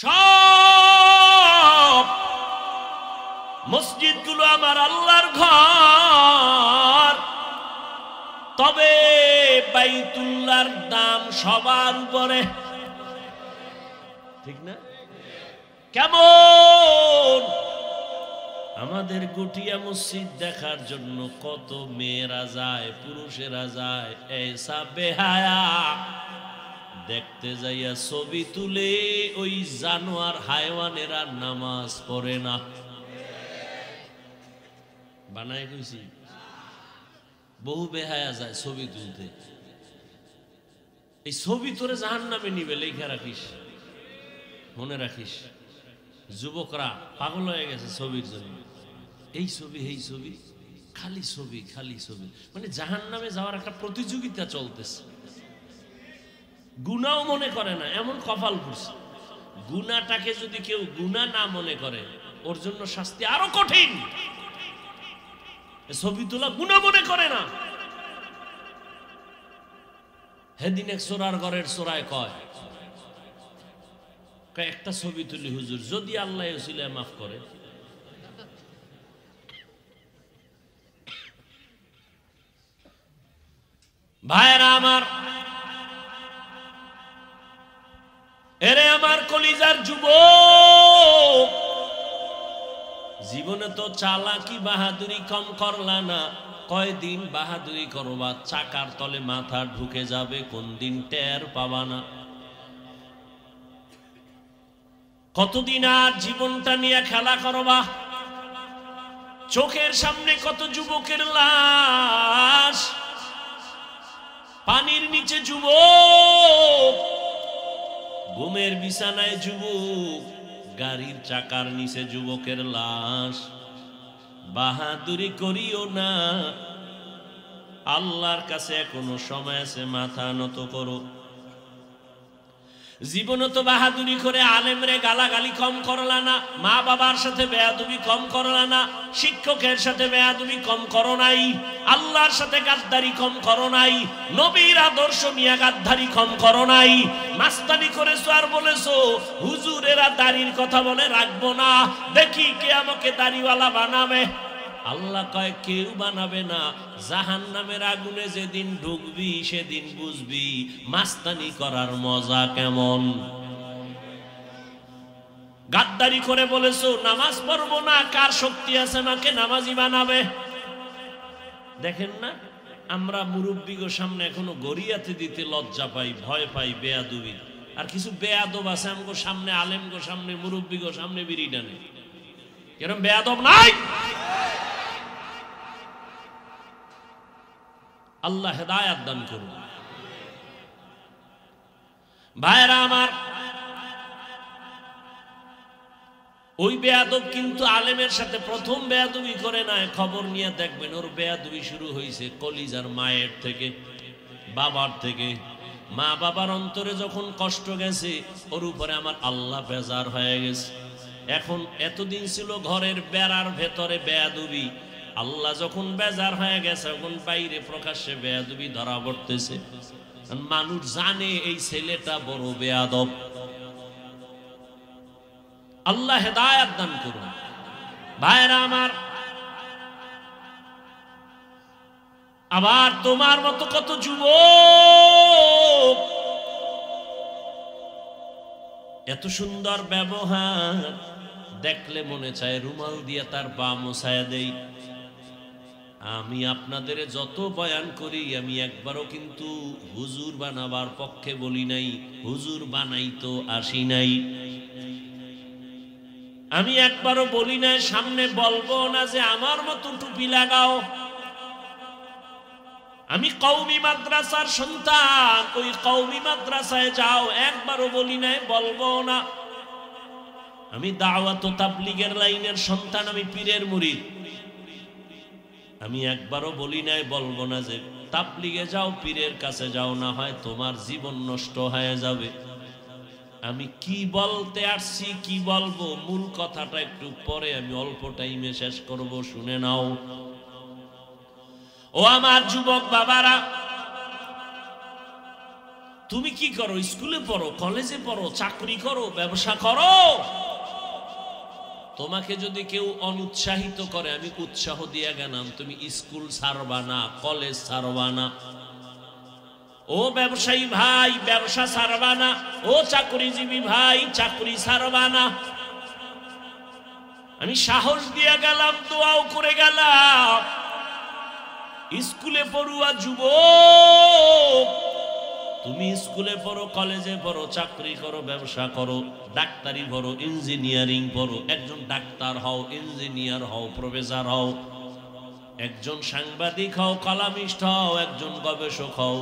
সব মসজিদগুলো আমার আল্লাহর ঘর, তবে বাইতুল্লাহর দাম সবার উপরে, ঠিক না? কেমন আমাদের গুটিয়া মসজিদ দেখার জন্য কত মেয়েরা যায়, পুরুষেরা যায়, এসা বেহায়া দেখতে যাইয়া ছবি তুলে ওই জানোয়ার হায়ওয়ানেরা নামাজ পড়ে না। বানায় কইছি বহু বেহায়া যায় ছবি তুলতে। এই ছবি তোরে জাহান্নামে নিবে, লেখা রাখিস, মনে রাখিস। যুবকরা পাগল হয়ে গেছে ছবির জন্য, এই ছবি এই ছবি, খালি ছবি খালি ছবি, মানে জাহান্নামে যাওয়ার একটা প্রতিযোগিতা চলতেছে। গুনাও মনে করে না, এমন কপাল করছে। গুনাটাকে যদি কেউ গুনাহ না মনে করে, ওর জন্য শাস্তি আরো কঠিন। ছবি তোলা গুনাহ মনে করে না। সেদিন এক চোরার ঘরের চোরায় কয়, একটা ছবি তুলি হুজুর, যদি আল্লাহ ওসিলায় মাফ করে। ভাইরা আমার, এরে আমার কলিজার যুবক, জীবনে তো চালাকি বাহাদুরি কম করলা না। কয়দিন বাহাদুরি করবা, চাকার তলে মাথা ঢুকে যাবে, কোন দিন টের পাবা না। কতদিন আর জীবনটা নিয়ে খেলা করবা? চোখের সামনে কত যুবকের লাশ, পানির নিচে যুবক, ঘুমের বিছানায় যুবক, গাড়ির চাকার নিচে যুবকের লাশ। বাহাদুরি করিও না, আল্লাহর কাছে এখনো সময় আছে, মাথা নত করো। জীবনে তো বাহাদুরি করে আলেমরে গালাগালি কম করলা না, মা বাবার সাথে বেয়াদবি কম করলা না, শিক্ষকের সাথে বেয়াদবি কম করো নাই, আল্লাহর সাথে গাদ্দারি কম করো নাই, নবীর আদর্শ নিয়ে গাদ্দারি কম করো নাই। মাস্তানি করেছো আর বলেছো হুজুরেরা দাড়ির কথা বলে রাখবো না, দেখি কে আমাকে দাড়িওয়ালা বানাবে। আল্লাহ কয় কেউ বানাবে না। জাহান্নামের আগুনে যেদিন ঢুকবি সেদিন বুঝবি মাস্তানি করার মজা কেমন। গাদ্দারি করে বলেছো নামাজ পড়বো না, কার শক্তি আছে আমাকে নামাজি বানাবে? দেখেন না, আমরা মুরব্বিগো সামনে এখনো গড়িয়াতে দিতে লজ্জা পাই, ভয় পাই বেয়াদবি। আর কিছু বেয়াদব আছে আমগো সামনে, আলেমগো সামনে, মুরব্বিগো সামনে বিড়ি টানে। এরকম বেয়াদব নাই? আল্লাহ হেদায়াত দান করুন। ভাইরা আমার, ওই বেয়াদব কিন্তু আলেমের সাথে প্রথম বেয়াদবি করে না। খবর নিয়ে দেখবেন ওর বেয়াদবি শুরু হয়েছে কলিজার মায়ের থেকে, বাবার থেকে। মা বাবার অন্তরে যখন কষ্ট গেছে, ওর উপরে আমার আল্লাহ বেজার হয়ে গেছে। এখন এতদিন ছিল ঘরের বেড়ার ভেতরে বেয়াদবি, আল্লাহ যখন বেজার হয়ে গেছে, এখন বাইরে প্রকাশ্যে বেয়াদবি ধরা পড়তেছে। মানুষ জানে এই ছেলেটা বড় বেয়াদব। আল্লাহ হেদায়াত দান করুন। ভাইরা আমার, আবার তোমার মতো কত যুবক এত সুন্দর ব্যবহার দেখলে মনে চায় রুমাল দিয়ে তার পা মোছায়া দেই। আমি আপনাদের যত বয়ান করি, আমি একবারও কিন্তু হুজুর বানাবার পক্ষে বলি নাই, হুজুর বানাই তো আসি নাই। আমি একবারও বলি নাই, সামনে বলবো না যে আমার মতো টুপি লাগাও। আমি কওমি মাদ্রাসার সন্তান, ওই কওমি মাদ্রাসায় যাও, একবারও বলি নাই, বলবো না। আমি দাওয়াত ও তাবলীগের লাইনের সন্তান, আমি পীরের মুরিদ। আমি একবারও বলি নাই, বলবো না যে তাবলীগে যাও, পীরের কাছে যাও, না হয় তোমার জীবন নষ্ট হয়ে যাবে। আমি কি বলতে আসছি, কি বলবো, মূল কথাটা একটু পরে আমি অল্প টাইমে শেষ করব, শুনে নাও। ও আমার যুবক বাবারা, তুমি কি করো? স্কুলে পড়ো, কলেজে পড়ো, চাকরি করো, ব্যবসা করো। তোমাকে যদি কেউ অনুৎসাহিত করে, আমি উৎসাহ দিয়ে গেলাম, তুমি স্কুল ছাড়বা না, কলেজ ছাড়বা না। ও ব্যবসায়ী ভাই, ব্যবসা ছাড়বা না। ও চাকরিজীবী ভাই, চাকরি ছাড়বা না। আমি সাহস দিয়ে গেলাম, দোয়াও করে গেলাম। স্কুলে পড়ুয়া যুবক, তুমি স্কুলে পড়ো, কলেজে পড়ো, চাকরি করো, ব্যবসা করো, ডাক্তারি পড়ো, ইঞ্জিনিয়ারিং পড়ো, একজন ডাক্তার হও, ইঞ্জিনিয়ার হও, প্রফেসর হও, একজন সাংবাদিক হও, কলামিস্ট হও, একজন গবেষক হও,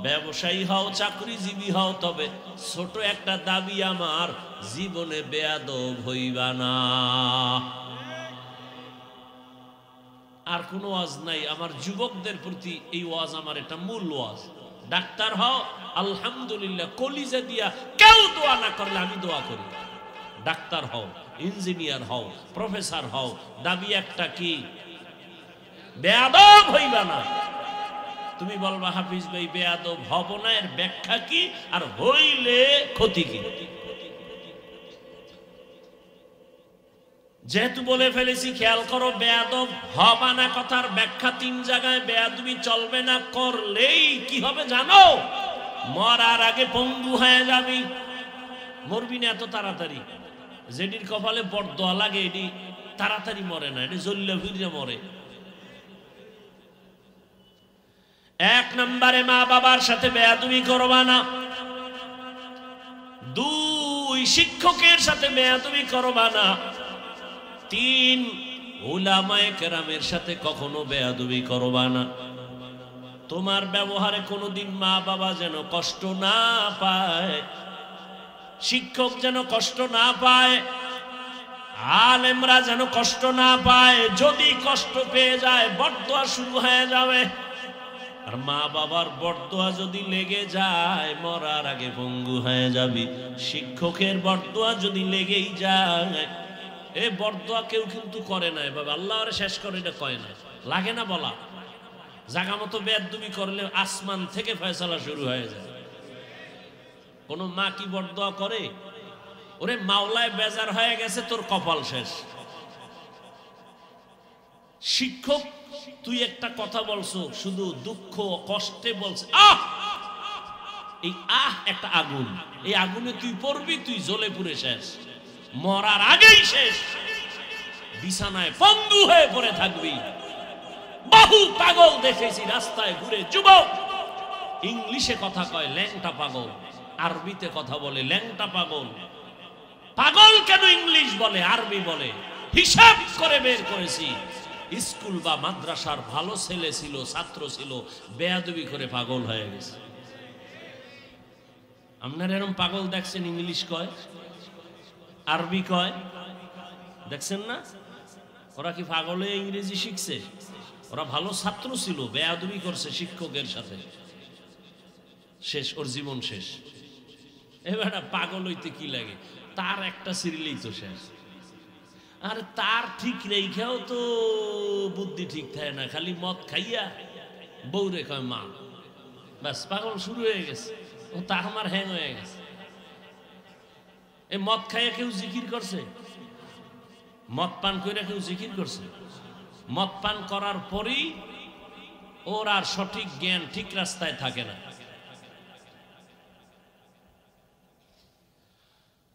ব্যবসায়ী হও, চাকরিজীবী হও, তবে ছোট একটা দাবি আমার, জীবনে বেয়াদব হইবা না। আর কোনো ওয়াজ নাই আমার যুবকদের প্রতি, এই ওয়াজ আমার এটা মূল ওয়াজ। ডাক্তার হও, আলহামদুলিল্লাহ, কলিজা দিয়া কেউ দোয়া না করলে আমি দোয়া করি। ডাক্তার হও, ইঞ্জিনিয়ার হও, প্রফেসর হও, দাবি একটা কি? বেয়াদব হইবা না। তুমি বলবা হাফিজ ভাই বেয়াদব হব না, এর ব্যাখ্যা কি, আর হইলে ক্ষতি কি? যেহেতু বলে ফেলেছি, খেয়াল করো, বেয়াদব হবা না কথার ব্যাখ্যা 3 জায়গায়। বেয়াদবি চলবে না, করলেই কি হবে জানো? মরার আগে পঙ্গু হয়ে যাবি। মরবি না এত তাড়াতাড়ি। যেটির কপালে বড়দোয়া লাগে এটি তাড়াতাড়ি মরে না, এটি জল্লে ফিরে মরে। 1 নম্বরে মা বাবার সাথে বেয়াদবি করবা না। 2 শিক্ষকের সাথে বেয়াদবি করবা না। 3 উলামায়ে কেরামের সাথে কখনো বেয়াদবি করবা না। তোমার ব্যবহারে কোনোদিন মা বাবা যেন কষ্ট না পায়, শিক্ষক যেন কষ্ট না পায়, আলেমরা যেন কষ্ট না পায়। যদি কষ্ট পেয়ে যায়, বরদোয়া শুরু হয়ে যাবে। আর মা বাবার বরদোয়া যদি লেগে যায়, মরার আগে পঙ্গু হয়ে যাবি। শিক্ষকের বরদোয়া যদি লেগেই যায়, এ বরদোয়া কেউ কিন্তু করে না এভাবে আল্লাহর শেষ করে, এটা কয় না, লাগে না বলা। জাগা মতো বেয়াদবি করলে আসমান থেকে ফয়সালা শুরু হয়ে যায়। কোন মা কি বরদোয়া করে? ওরে মাওলায় বেজার হয়ে গেছে, তোর কপাল শেষ। শিক্ষক, তুই একটা কথা বলছো, শুধু দুঃখ কষ্টে বলছে, আহ, এই আহ একটা আগুন, এই আগুনে তুই পড়বি, তুই জ্বলে পুড়ে শেষ, মরার আগেই শেষ, বিছানায় পঙ্গু হয়ে পড়ে থাকবি। বহু পাগল দেখেছি রাস্তায় ঘুরে, যুবক ইংলিশে কথা কয় ল্যাংটা পাগল, আরবিতে কথা বলে ল্যাংটা পাগল। পাগল কেন ইংলিশ বলে, আরবি বলে? হিসাব করে বের করেছি, স্কুল বা মাদ্রাসার ভালো ছেলে ছিল, ছাত্র ছিল, বেয়াদবি করে পাগল হয়ে গেছে। আপনারা এরকম পাগল দেখছেন? ইংলিশ কয়, আরবি কয়, দেখছেন না? ওরা কি পাগলে ইংরেজি শিখছে? ওরা ভালো ছাত্র ছিল, বেয়াদবি করছে শিক্ষকের সাথে, শেষ, ওর জীবন শেষ। এবার পাগল হইতে কি লাগে? তার একটা সিরিলেই তো শেষ। আর তার ঠিক রেখাও তো বুদ্ধি ঠিক থাকে না, খালি মদ খাইয়া বউরে কয় মা, ব্যাস পাগল শুরু হয়ে গেছে। ও তার আমার হ্যাং হয়ে গেছে। এই মদ খাইয়া কেউ জিকির করছে? মদ পান করে কেউ জিকির করছে? মদ পান করার পরেই ওর আর সঠিক জ্ঞান, ঠিক রাস্তায় থাকে না।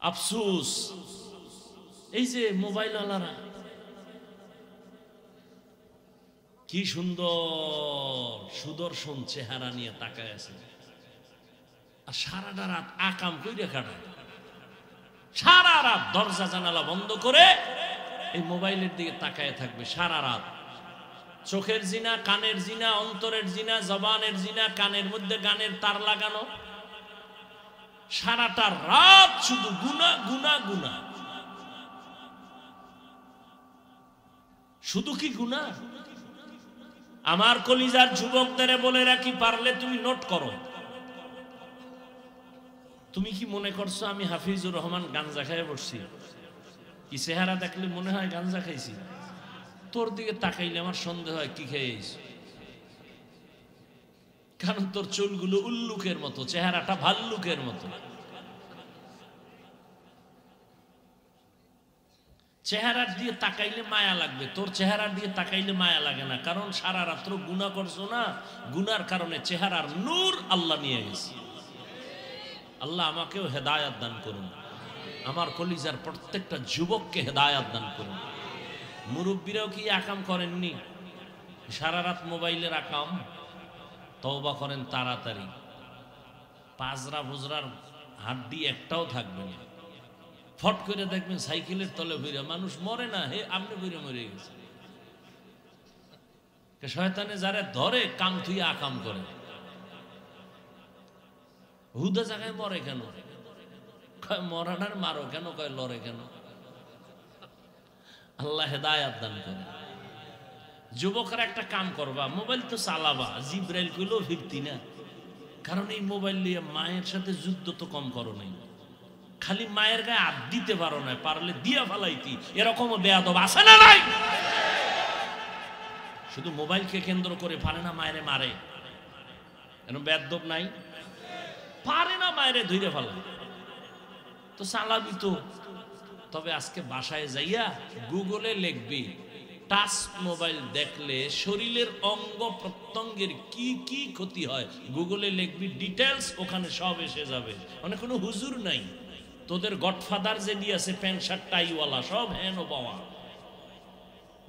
আফসোস, এই যে মোবাইল ওয়ালারা কি সুন্দর সুদর্শন চেহারা নিয়ে তাকায় আছে, আর সারাটা রাত আকাম কইরা কাটায়। সারা রাত দরজা জানালা বন্ধ করে এই মোবাইলের দিকে তাকায় থাকবে সারা রাত। চোখের জিনা, কানের জিনা, অন্তরের জিনা, জবানের জিনা, কানের মধ্যে গানের তার লাগানো, সারাটা রাত শুধু গুনাহ গুনাহ গুনাহ। শুধু কি গুনাহ? আমার কলিজার যুবকদের বলে রাখি, পারলে তুমি নোট করো। তুমি কি মনে করছো আমি হাফিজুর রহমান গাঞ্জা খাইয়ে বসছি? কি চেহারা দেখলে মনে হয় গাঞ্জা খাইছি? তোর দিকে তাকাইলে আমার সন্দেহ হয় কি খেয়েছি। কারণ তোর চুলগুলো উল্লুকের মতো, চেহারাটা ভাল্লুকের মতো। চেহারার দিয়ে তাকাইলে মায়া লাগবে, তোর চেহারার দিয়ে তাকাইলে মায়া লাগে না, কারণ সারা রাত্র গুনাহ করছো না, গুনার কারণে চেহারার নূর আল্লাহ নিয়ে গেছে। আল্লাহ আমাকেও হেদায়াত দান করুন, আমার কলিজার প্রত্যেকটা যুবককে হেদায়াত দান করুন। মুরব্বীরাও কি আকাম করেননি? সারা রাত মোবাইলের আকাম, তওবা করেন তাড়াতাড়ি, পাজরা বুজরার হাড্ডি একটাও থাকবে না। ফট করে দেখবেন সাইকেলের তলে ভইরা মানুষ মরে না, হে আপনি ভইরা মরে গেছে। শয়তানে যারা ধরে কাম থুই আকাম করে, হুদা জায়গায় মরে কেন? কয় মরানার মারো কেন? কয় লড়ে কেন? আল্লাহ হেদায়াত দান করে। যুবকরা একটা কাম করবা, মোবাইল তো চালাবা, জিব্রাইল কইলেও ফিরতি না, কারণ এই মোবাইল নিয়ে মায়ের সাথে যুদ্ধ তো কম করো নাই, খালি মায়ের গায়ে হাত দিতে পারো না, পারলে দিয়া ফালাইতি, এরকম বেয়াদব আছে না নাই? শুধু মোবাইলকে কেন্দ্র করে পারে না মায়েরে মারে, এরকম বেয়াদব নাই? পারে না মায়েরে ধইরে ফেলা, তো চালাবি তো। তবে আজকে বাসায় যাইয়া গুগলে লিখবি টাচ মোবাইল দেখলে শরীরের অঙ্গ প্রত্যঙ্গের কি কি ক্ষতি হয়, গুগলে লিখবি ডিটেলস, ওখানে সব এসে যাবে। মানে কোনো হুজুর নাই, তোদের গডফাদার যে দিয়েছে প্যান্ট শার্ট টাইওয়ালা সব হেন বাবা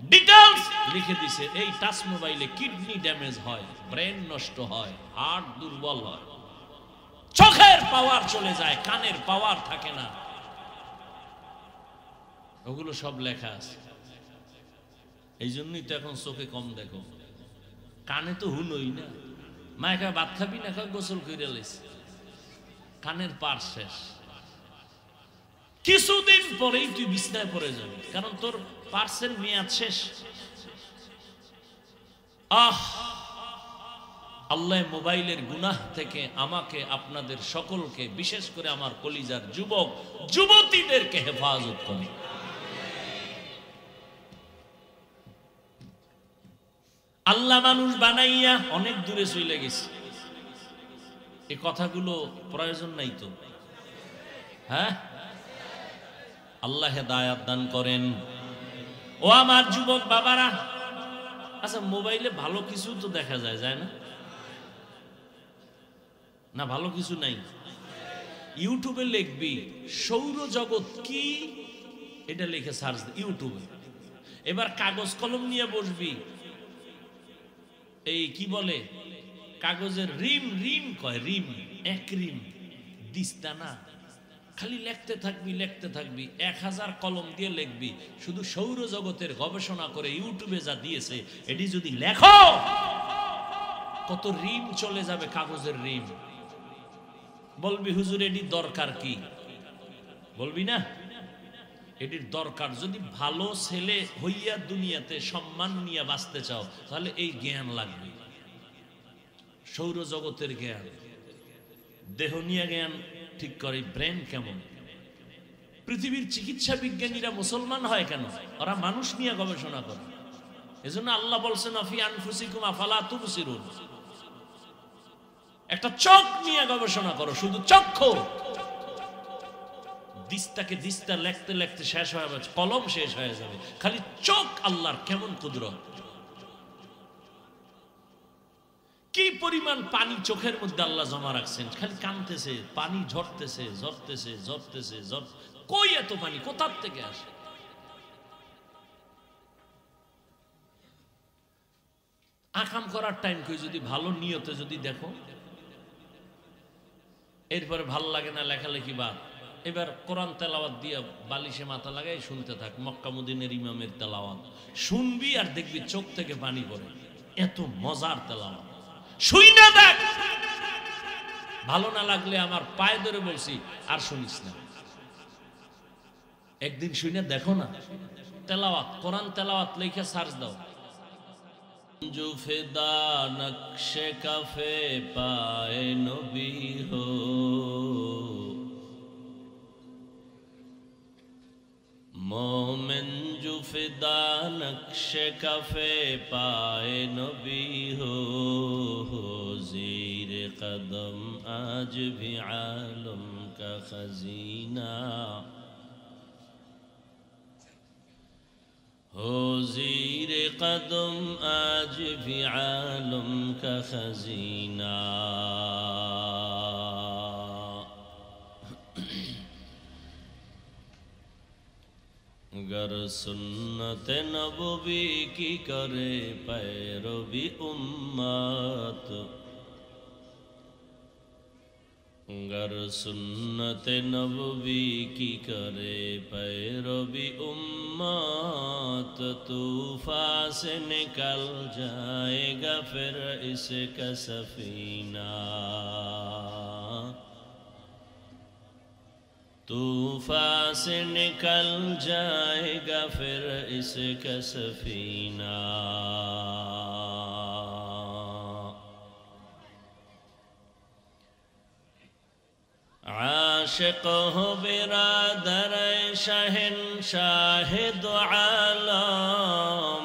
ডিটেলস লিখে দিছে। এই টাচ মোবাইলে কিডনি ড্যামেজ হয়, ব্রেন নষ্ট হয়, হার্ট দুর্বল হয়, চোখের পাওয়ার চলে যায়, কানের পাওয়ার থাকে না, ওগুলো সব লেখা আছে। এই জন্যই তো এখন চোখে কম দেখো, কানে তো হুনই না। মায়ের কাছে ভাত খাবি না, গোসল করে লাইছে, কানের পার শেষ, কিছুদিন পরেই তুই বিছনায় পড়ে যাবি, কারণ তোর পার্সের মেয়াদ শেষ। আল্লাহ মোবাইলের গুনাহ থেকে আমাকে, আপনাদের সকলকে, বিশেষ করে আমার কলিজার যুবক যুবতীদেরকে হেফাজত করে। আল্লাহ মানুষ বানাইয়া অনেক দূরে চলে গেছে, এই কথাগুলো প্রয়োজন নাই তো? হ্যাঁ, আল্লাহ হেদায়াত দান করেন। ও আমার যুবক বাবারা, আচ্ছা মোবাইলে ভালো কিছু তো দেখা যায়, যায় না? না ভালো কিছু নাই? ইউটিউবে লিখবি সৌরজগৎ কি, এটা লিখে সার্চ ইউটিউবে। এবার কাগজ কলম নিয়ে বসবি, এই কি বলে কাগজের রিম, রিম কয় রিম, এক রিম দিস্তা না, খালি লিখতে থাকবি, লিখতে থাকবি, 1000 কলম দিয়ে লিখবি, শুধু সৌরজগতের গবেষণা করে ইউটিউবে যা দিয়েছে এটি যদি লেখো, কত রিম চলে যাবে, কাগজের রিম। বলবি হুজুর এটি দরকার কি? বলবি না এটির দরকার। যদি ভালো ছেলে হইয়া দুনিয়াতে সম্মান নিয়ে বাঁচতে চাও, তাহলে এই জ্ঞান লাগবে, সৌরজগতের জ্ঞান, দেহ নিয়ে জ্ঞান ঠিক করে, ব্রেন কেমন। পৃথিবীর চিকিৎসা বিজ্ঞানীরা মুসলমান হয় কেন? ওরা মানুষ নিয়ে গবেষণা করে। এজন্য আল্লাহ বলছেন আফি আনফুসিকুম আফালা তুবসিরুন, একটা চোখ নিয়ে গবেষণা করো, শুধু চক্ষু। দিস্তাকে দিস্তা লিখতে লিখতে শেষ হয়ে যাবে, কলম শেষ হয়ে যাবে, খালি চোখ আল্লাহর কেমন কুদরত। কি পরিমাণ পানি চোখের মধ্যে আল্লাহ জমা রাখছেন, খালি কানতেছে, পানি ঝরতেছে ঝরতেছে ঝরতেছে, কই এত পানি কোথার থেকে আসে? আকাম করার টাইম কই, যদি ভালো নিয়তে যদি দেখো, এরপরে ভাল লাগে না লেখালেখি বাদ। এবার কোরআন তেলাওয়াত দিয়ে বালিশে মাথা লাগাই শুনতে থাক, মক্কা মদিনার ইমামের তেলাওয়াত শুনবি আর দেখবি চোখ থেকে পানি পড়ে, এত মজার তেলাওয়াত। শুই না দেখ, ভালো না লাগলে আমার পায়ে ধরে বলছি আর শুনিস না, একদিন শুই না দেখো না তেলাওয়াত, কোরআন তেলাওয়াত লেখা সার্চ দাও, जो फिदा नक्शे कफे पाए नबी हो, मोमिन जो फिदा नक्श कफे पाए नबी हो ज़ीर कदम आज भी आलम का खजीना हो ज़ीर कदम आज भी आलम का खजीना। गर सुन्नत नबवी की करे पैरवी उम्मत गर सुन्नत नबवी की करे पैरवी उम्मत तूफान से निकल जाएगा फिर इसका सफीना तूफान से निकल जाएगा फिर इसका सफीना। आशिक हो बिरादर शहंशाह दो आलम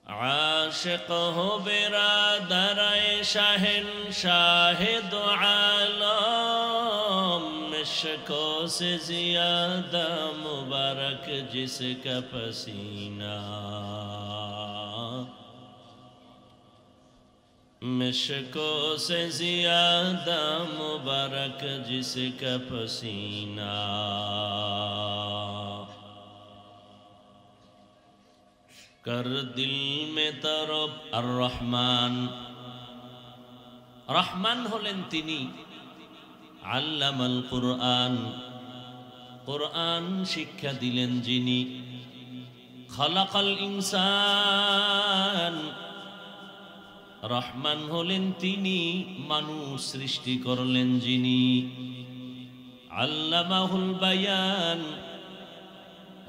आशिक हो बिरादर शहंशाह दो आलम मिश्को से ज़ियादा मुबारक जिसका पसीना मिश्को से ज़ियादा मुबारक जिसका पसीना। कर दिल में तरफ अर्रहमान रहमान हलेन तिनी आल्लामाल कुरआन कुरआन शिक्षा दिलेन जिनी खलाकाल इंसान रहमान हलेन तिनी मानुष सृष्टि करलेन जिनी आल्लामाहुल बयान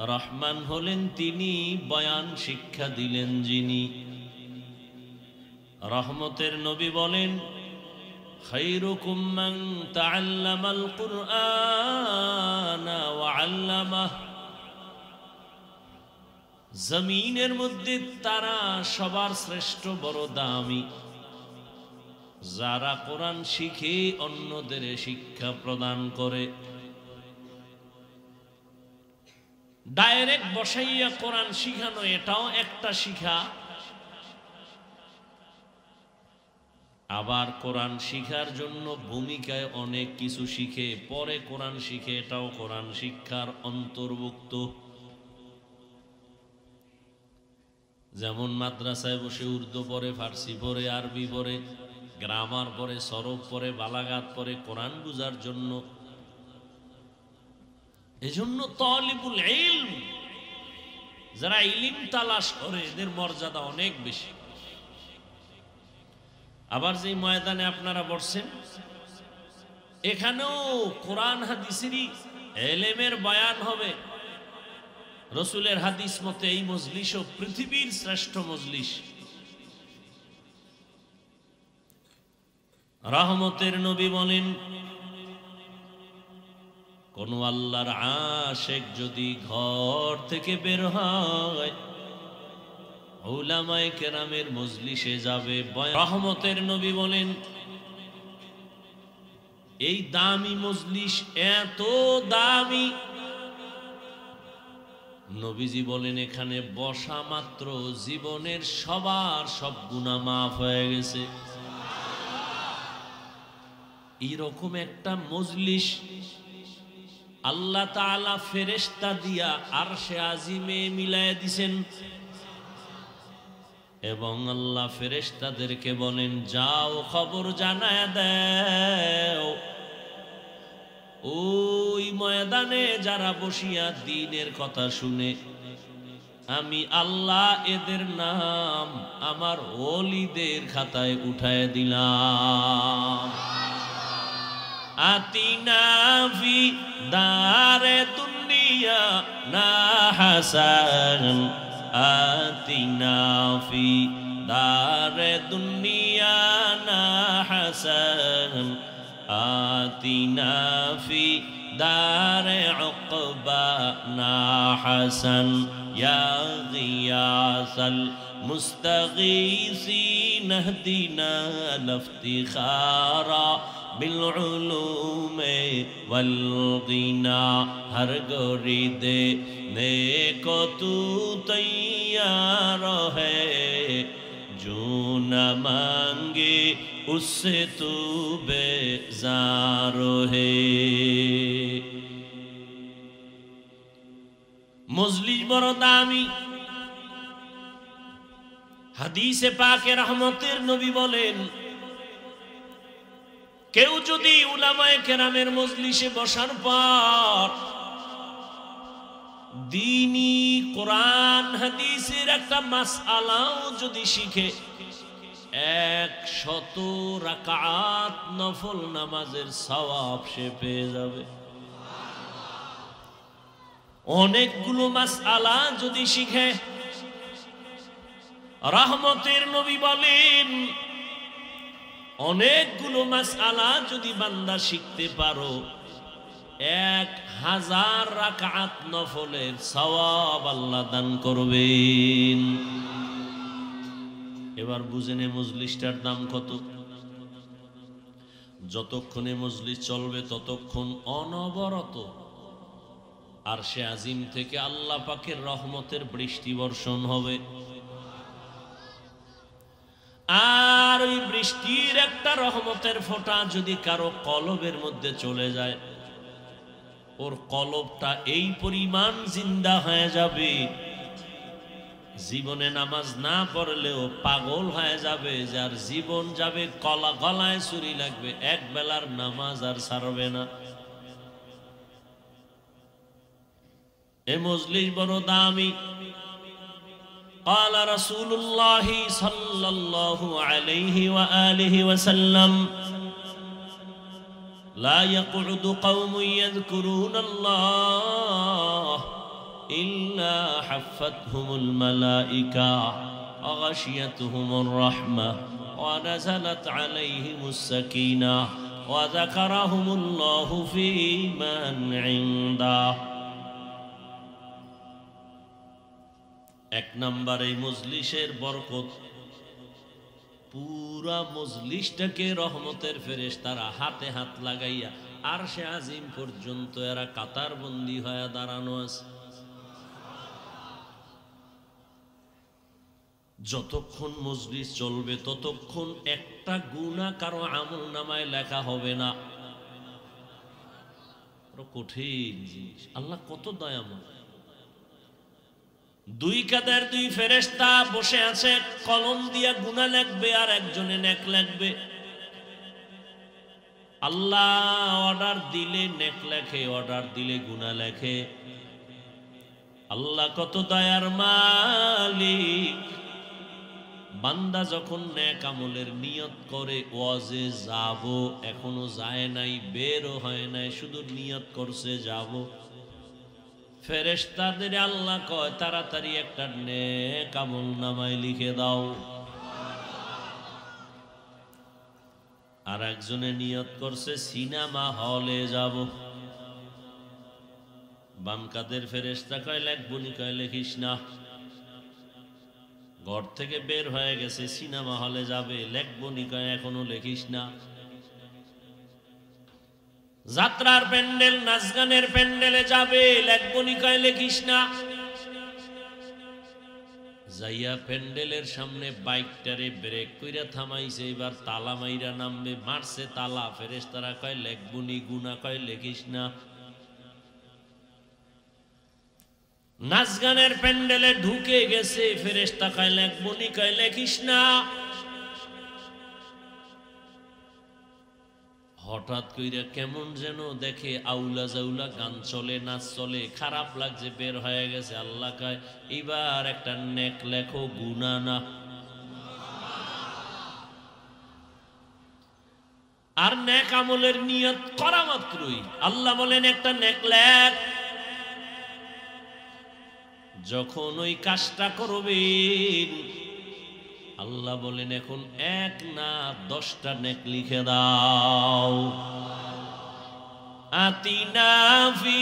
रहमान हलेन तिनी बयान शिक्षा दिलेन जिनी रहमतेर नबी बोलेन खैरुकुम मान ताअल्लामाल कुरआन व अल्लामाह जमीनेर मध्य तारा सबार श्रेष्ठ बड़ दामी जारा कुरान शिखे अन्यदेर शिक्षा प्रदान करे डायरेक्ट बसाइया कुरान शिखानो एटाओ एकटा शिखा आबार कुरान शिखार जन्य भूमिकाय अनेक किछु शिखे परे कुरान शिखे एटाओ कुरान शिक्षार अंतर्भुक्त जेमन माद्रासाय बसे उर्दू पढ़े फार्सी पढ़े आरबी पढ़े ग्रामार पढ़े सरफ पढ़े बालागात पढ़े कुरान बुझार जन्य एजन्य तालिबुल इल्म যারা ইলম তালাশ করে এদের মর্যাদা অনেক বেশি। আবার যে ময়দানে আপনারা বসছেন এখানেও কোরআন হাদিসেরই ইলমের বয়ান হবে। রাসূলের হাদিস মতে এই মজলিসও পৃথিবীর শ্রেষ্ঠ মজলিস। রহমতের নবী বলেন কোন আল্লাহর আশিক যদি ঘর থেকে বের হয় উলামায়ে কেরামের মজলিসে যাবে। রহমতের নবী বলেন এই দামি মজলিস এত দামি, নবীজি বলেন এখানে বসা মাত্র জীবনের সবার সব গুনাহ মাফ হয়ে গেছে। এইরকম একটা মজলিস আল্লাহ তাআলা ফেরেশতা দিয়া আরশে আজিমে মিলায়া দিবেন এবং আল্লাহ ফেরেশতাদেরকে বলেন যাও খবর জানায়া দাও ওই ময়দানে যারা বসিয়া দ্বীনের কথা শুনে আমি আল্লাহ এদের নাম আমার ওলিদের খাতায় উঠায় দিলাম। আতিনা ফি দারে দুনিয়া না হাসান আতিনা ফি দারে দুনিয়া না হাসান آتنا في دار عقبانا حسن يا غياث المستغيثين اهدنا الافتخارا بالعلوم والغنى ہر گوری دے نیکو تو تیار ہے جو نہ مانگے اس سے تو بیزار ہے মজলিস বড় দামি হাদিসে পাকে রহমতের নবী বলেন কেউ যদি উলামায়ে কেরামের মজলিসে বসার পর দ্বীনি কোরআন হাদিসের একটা মাসআলাও যদি শিখে 100 রাকাত নফল নামাজের সওয়াব সে পেয়ে যাবে অনেকগুলো মাসআলা যদি শিখে রহমতের নবী বলেন অনেকগুলো মাসআলা যদি বান্দা শিখতে পারো 1000 রাকাত নফলের সওয়াব আল্লাহ দান করবেন এবার বুঝেন এই মজলিসটার দাম কত যতক্ষণে মজলিস চলবে ততক্ষণ অনবরত আরশে আজিম থেকে আল্লাহ পাকের রহমতের বৃষ্টি বর্ষণ হবে আর ওই বৃষ্টির একটা রহমতের ফোঁটা যদি কারো কলবের মধ্যে চলে যায় ওর কলবটা এই পরিমাণ জিন্দা হয়ে যাবে জীবনে নামাজ না পড়লেও পাগল হয়ে যাবে যার জীবন যাবে গলায় ছুরি লাগবে এক বেলার নামাজ আর ছাড়বে না এ মজলিস বড় দামি قال رسول الله صلى الله عليه وآله وسلم لا يقعد قوم يذكرون الله إلا حفتهم الملائكة وغشيتهم الرحمة ونزلت عليهم السكينة وذكرهم الله في من عنده এক নম্বরে মজলিসের বরকত পুরা মজলিসটাকে রহমতের ফেরেশতারা হাতে হাত লাগাইয়া আরশে আজিম পর্যন্ত এরা কাতারবন্দি হয়ে দাঁড়ানো আছে যতক্ষণ মজলিস চলবে ততক্ষণ একটা গুনাহ কারো আমলনামায় লেখা হবে না কঠিন জিনিস আল্লাহ কত দয়াময় দুই কাঁধের দুই ফেরেশতা বসে আছে কলম দিয়া গুনাহ লিখবে আর একজনে নেক লিখবে আল্লাহ অর্ডার দিলে নেক লেখে অর্ডার দিলে গুনাহ লেখে আল্লাহ কত দয়ার মালিক বান্দা যখন নেক আমলের নিয়ত করে ওয়াজে যাব এখনো যায় নাই বেরও হয় নাই শুধু নিয়ত করছে যাব ফেরেশতাদের আল্লাহ কয় তাড়াতাড়ি একটা নেক আমলনামায় লিখে দাও আর একজনে নিয়ত করছে সিনেমা হলে যাব বাম কাদের ফেরেশতা কয় লিখবনি কয় লিখিস না ঘর থেকে বের হয়ে গেছে সিনেমা হলে যাবে লিখবনি কয় এখনো লিখিস না যাত্রার প্যান্ডেল নাচ গানের প্যান্ডেলে যাবে লিখবনি কয় লিখিস না যাইয়া প্যান্ডেলের সামনে বাইকটারে ব্রেক কইরা থামাইছে এবার তালা মাইরা নামবে মারছে তালা ফেরেশতারা কয় লিখবনি গুনাহ কয় লিখিস না নাচ গানের প্যান্ডেলে ঢুকে গেছে ফেরেশতা কয় লিখবনি কয় লিখিস না হঠাৎ কইরা কেমন যেন দেখে আউলা জাউলা গান চলে নাচ চলে খারাপ লাগছে বের হয়ে গেছে আল্লাহ কয় এবার একটা নেক লেখো গুনাহ না আর নেক আমলের নিয়ত করা মাত্রই আল্লাহ বলেন একটা নেক লেখ যখন ওই কাজটা করবেন আল্লাহ বলেন এখন 1 না 10টা নেক লিখে দাও। আতিনা ফি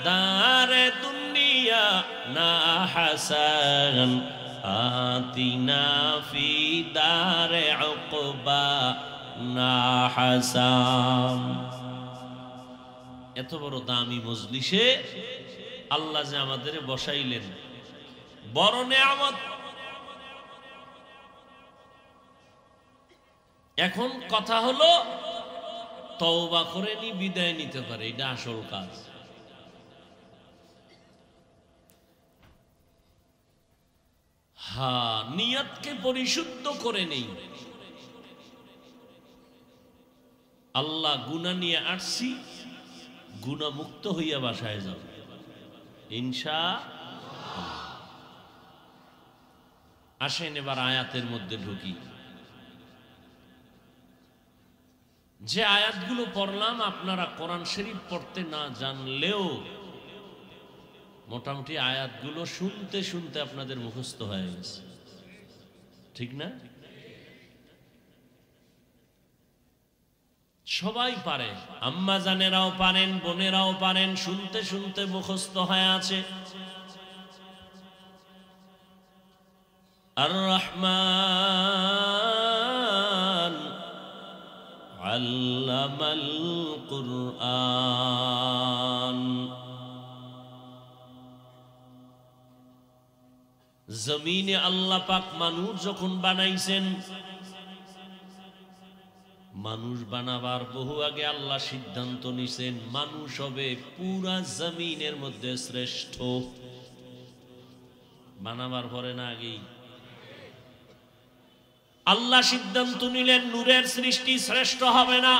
দারে দুনিয়া না হাসান, আতিনা ফি দারে উকবা না হাসান। এত বড় দামি মজলিসে আল্লাহ যে আমাদের বসাইলেন, বড় নেয়ামত। এখন কথা হলো তওবা করে নি বিদায় নিতে পারে, এটা আসল কাজ। হ্যাঁ, নিয়তকে পরিশুদ্ধ করে নেই। আল্লাহ গুনাহ নিয়ে আসছি, গুনাহ মুক্ত হইয়া বাসায় যাও ইনশাআল্লাহ। আসেন এবার আয়াতের মধ্যে ঢুকি। যে আয়াতগুলো পড়লাম আপনারা কোরআন শরীফ পড়তে না জানলেও মোটামুটি আয়াতগুলো শুনতে শুনতে আপনাদের মুখস্থ হয়ে গেছে, ঠিক না? সবাই পারে, আম্মা জানেরাও পারেন, বোনেরাও পারেন, শুনতে শুনতে মুখস্থ হয়ে আছে। আর রহমান আল্লামাল কুরআন। জমিনে আল্লাহ পাক মানুষ যখন বানাইছেন, মানুষ বানাবার বহু আগে আল্লাহ সিদ্ধান্ত নিছেন মানুষ হবে পুরা জমিনের মধ্যে শ্রেষ্ঠ। বানাবার পরে না আগেই আল্লাহ সিদ্ধান্ত নিলেন নূরের সৃষ্টি শ্রেষ্ঠ হবে না,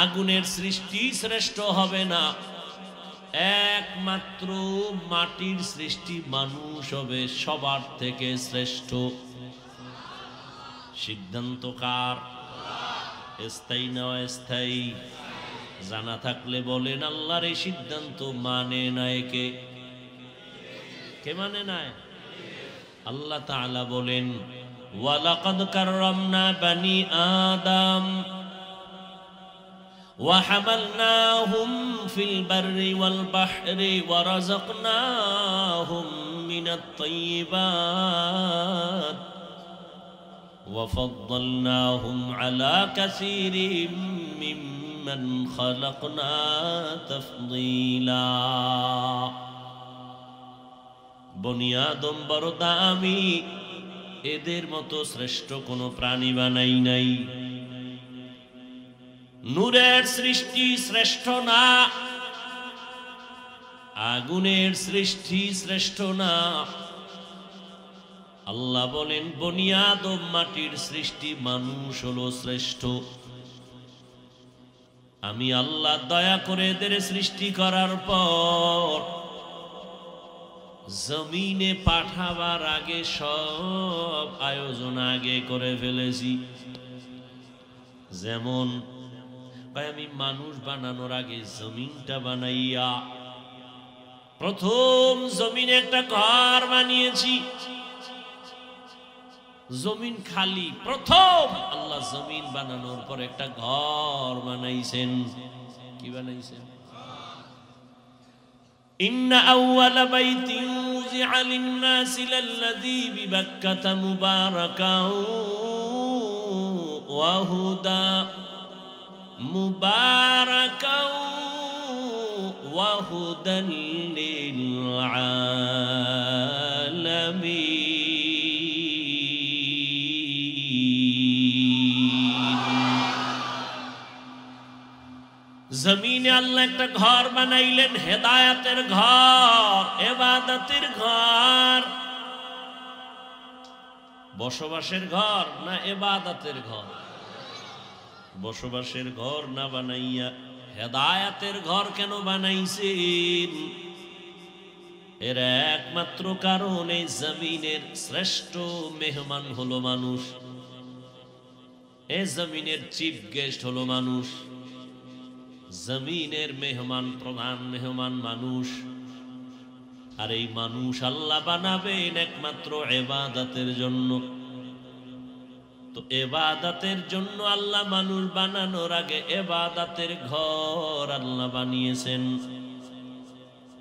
আগুনের সৃষ্টি শ্রেষ্ঠ হবে না, একমাত্র মাটির সৃষ্টি মানুষ হবে সবার থেকে শ্রেষ্ঠ। সিদ্ধান্ত কার? স্থায়ী না অস্থায়ী? জানা থাকলে বলেন আল্লাহর এই সিদ্ধান্ত মানে নাই কে? কে মানে নাই? আল্লাহ তাআলা বলেন ওয়ালাকাদ কাররামনা বানি আদম ওয়া হামালনাহুম ফিল বাররি ওয়াল বাহরি ওয়া রাযাকনাহুম মিনাত তাইয়্যিবাত ওয়া ফাদ্দালনাহুম আলা কাসীরিম মিম্মান খালাকনা তাফদীলা। বনি আদম বড় দামি, এদের মতো শ্রেষ্ঠ কোনো প্রাণী বানাই নাই। নূরের সৃষ্টি শ্রেষ্ঠ না, আগুনের সৃষ্টি শ্রেষ্ঠ না। আল্লাহ বলেন বনি আদম মাটির সৃষ্টি, মানুষ হলো শ্রেষ্ঠ। আমি আল্লাহ দয়া করে এদের সৃষ্টি করার পর জমিনে পাঠাবার আগে সব আয়োজন আগে করে ফেলেছি। যেমন আমি মানুষ বানানোর আগে জমিনটা বানাইয়া প্রথম জমিনে একটা ঘর বানিয়েছি। জমিন খালি, প্রথম আল্লাহ জমিন বানানোর পর একটা ঘর বানাইছেন। কি বানাইছেন? ইন্না আউওয়ালা বাইতিন উযিআ লিন-নাসি লাল্লাযী বিবাক্কাতা মুবারাকান ওয়া হুদা মুবারাকান ওয়া হুদান লিল আলামিন। জমিনে আল্লাহ একটা ঘর বানাইলেন, হেদায়েতের ঘর, ইবাদতের ঘর। বসবাসের ঘর না ইবাদতের ঘর? বসবাসের ঘর না বানাইয়া হেদায়েতের ঘর কেন বানাইছেন? এর একমাত্র কারণ এই জমিনের শ্রেষ্ঠ মেহমান হলো মানুষ, এই জমিনের চিফ গেস্ট হলো মানুষ, জমিনের মেহমান, প্রধান মেহমান মানুষ। আর এই মানুষ আল্লাহ বানাবেন একমাত্র ইবাদতের জন্য। তো ইবাদতের জন্য আল্লাহ মানুষ বানানোর আগে ইবাদতের ঘর আল্লাহ বানিয়েছেন।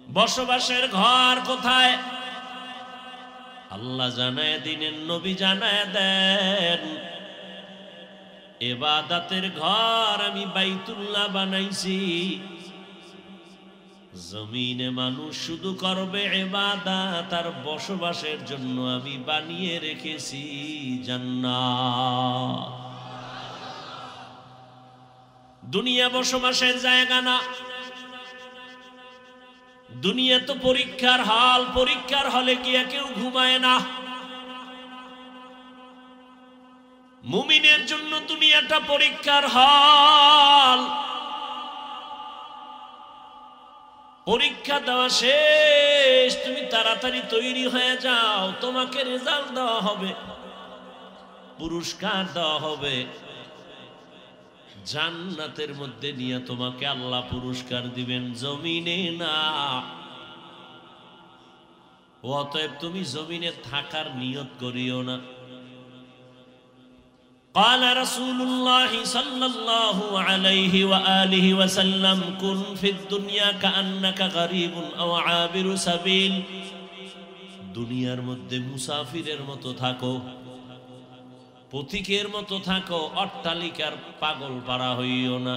বসবাসের ঘর কোথায় আল্লাহ জানায় দিনের নবী জানায় দেন, ইবাদতের ঘর আমি বাইতুল্লাহ বানাইছি। জমিনে মানুষ শুধু করবে ইবাদত, আর বসবাসের জন্য আমি বানিয়ে রেখেছি জান্নাত। দুনিয়া বসবাসের জায়গা না, দুনিয়া তো পরীক্ষার হল। পরীক্ষার হলে গিয়ে কেউ ঘুমায় না। মুমিনের জন্য দুনিয়াটা পরীক্ষার হল। পরীক্ষা দেওয়া শেষ, তুমি তাড়াতাড়ি তৈরি হয়ে যাও, তোমাকে রেজাল্ট দেওয়া হবে, পুরস্কার দেওয়া হবে। জান্নাতের মধ্যে নিয়ে তোমাকে আল্লাহ পুরস্কার দিবেন, জমিনে না। অতএব তুমি জমিনে থাকার নিয়ত করিও না। قال رسول الله صلى الله عليه وآله وسلم كن في الدنيا كأنك غريب أو عابر سبيل। দুনিয়ার মধ্যে মুসাফিরের মতো থাকো, পথিকের মতো থাকো, অট্টালিকার পাগল পারা হইও না।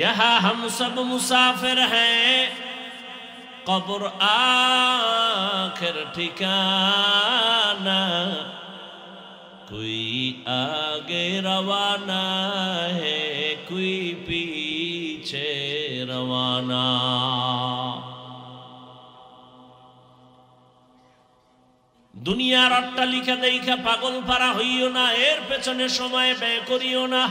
ইহা হাম সব মুসাফির হ্যাঁ, কবর আখির ঠিকানা, कोई आगे रवाना है कोई पीछे रवाना। দুনিয়ার অট্টালিকা দেখা পাগল পারা হইও না, এর পেছনে সময় ব্যয় করিও না।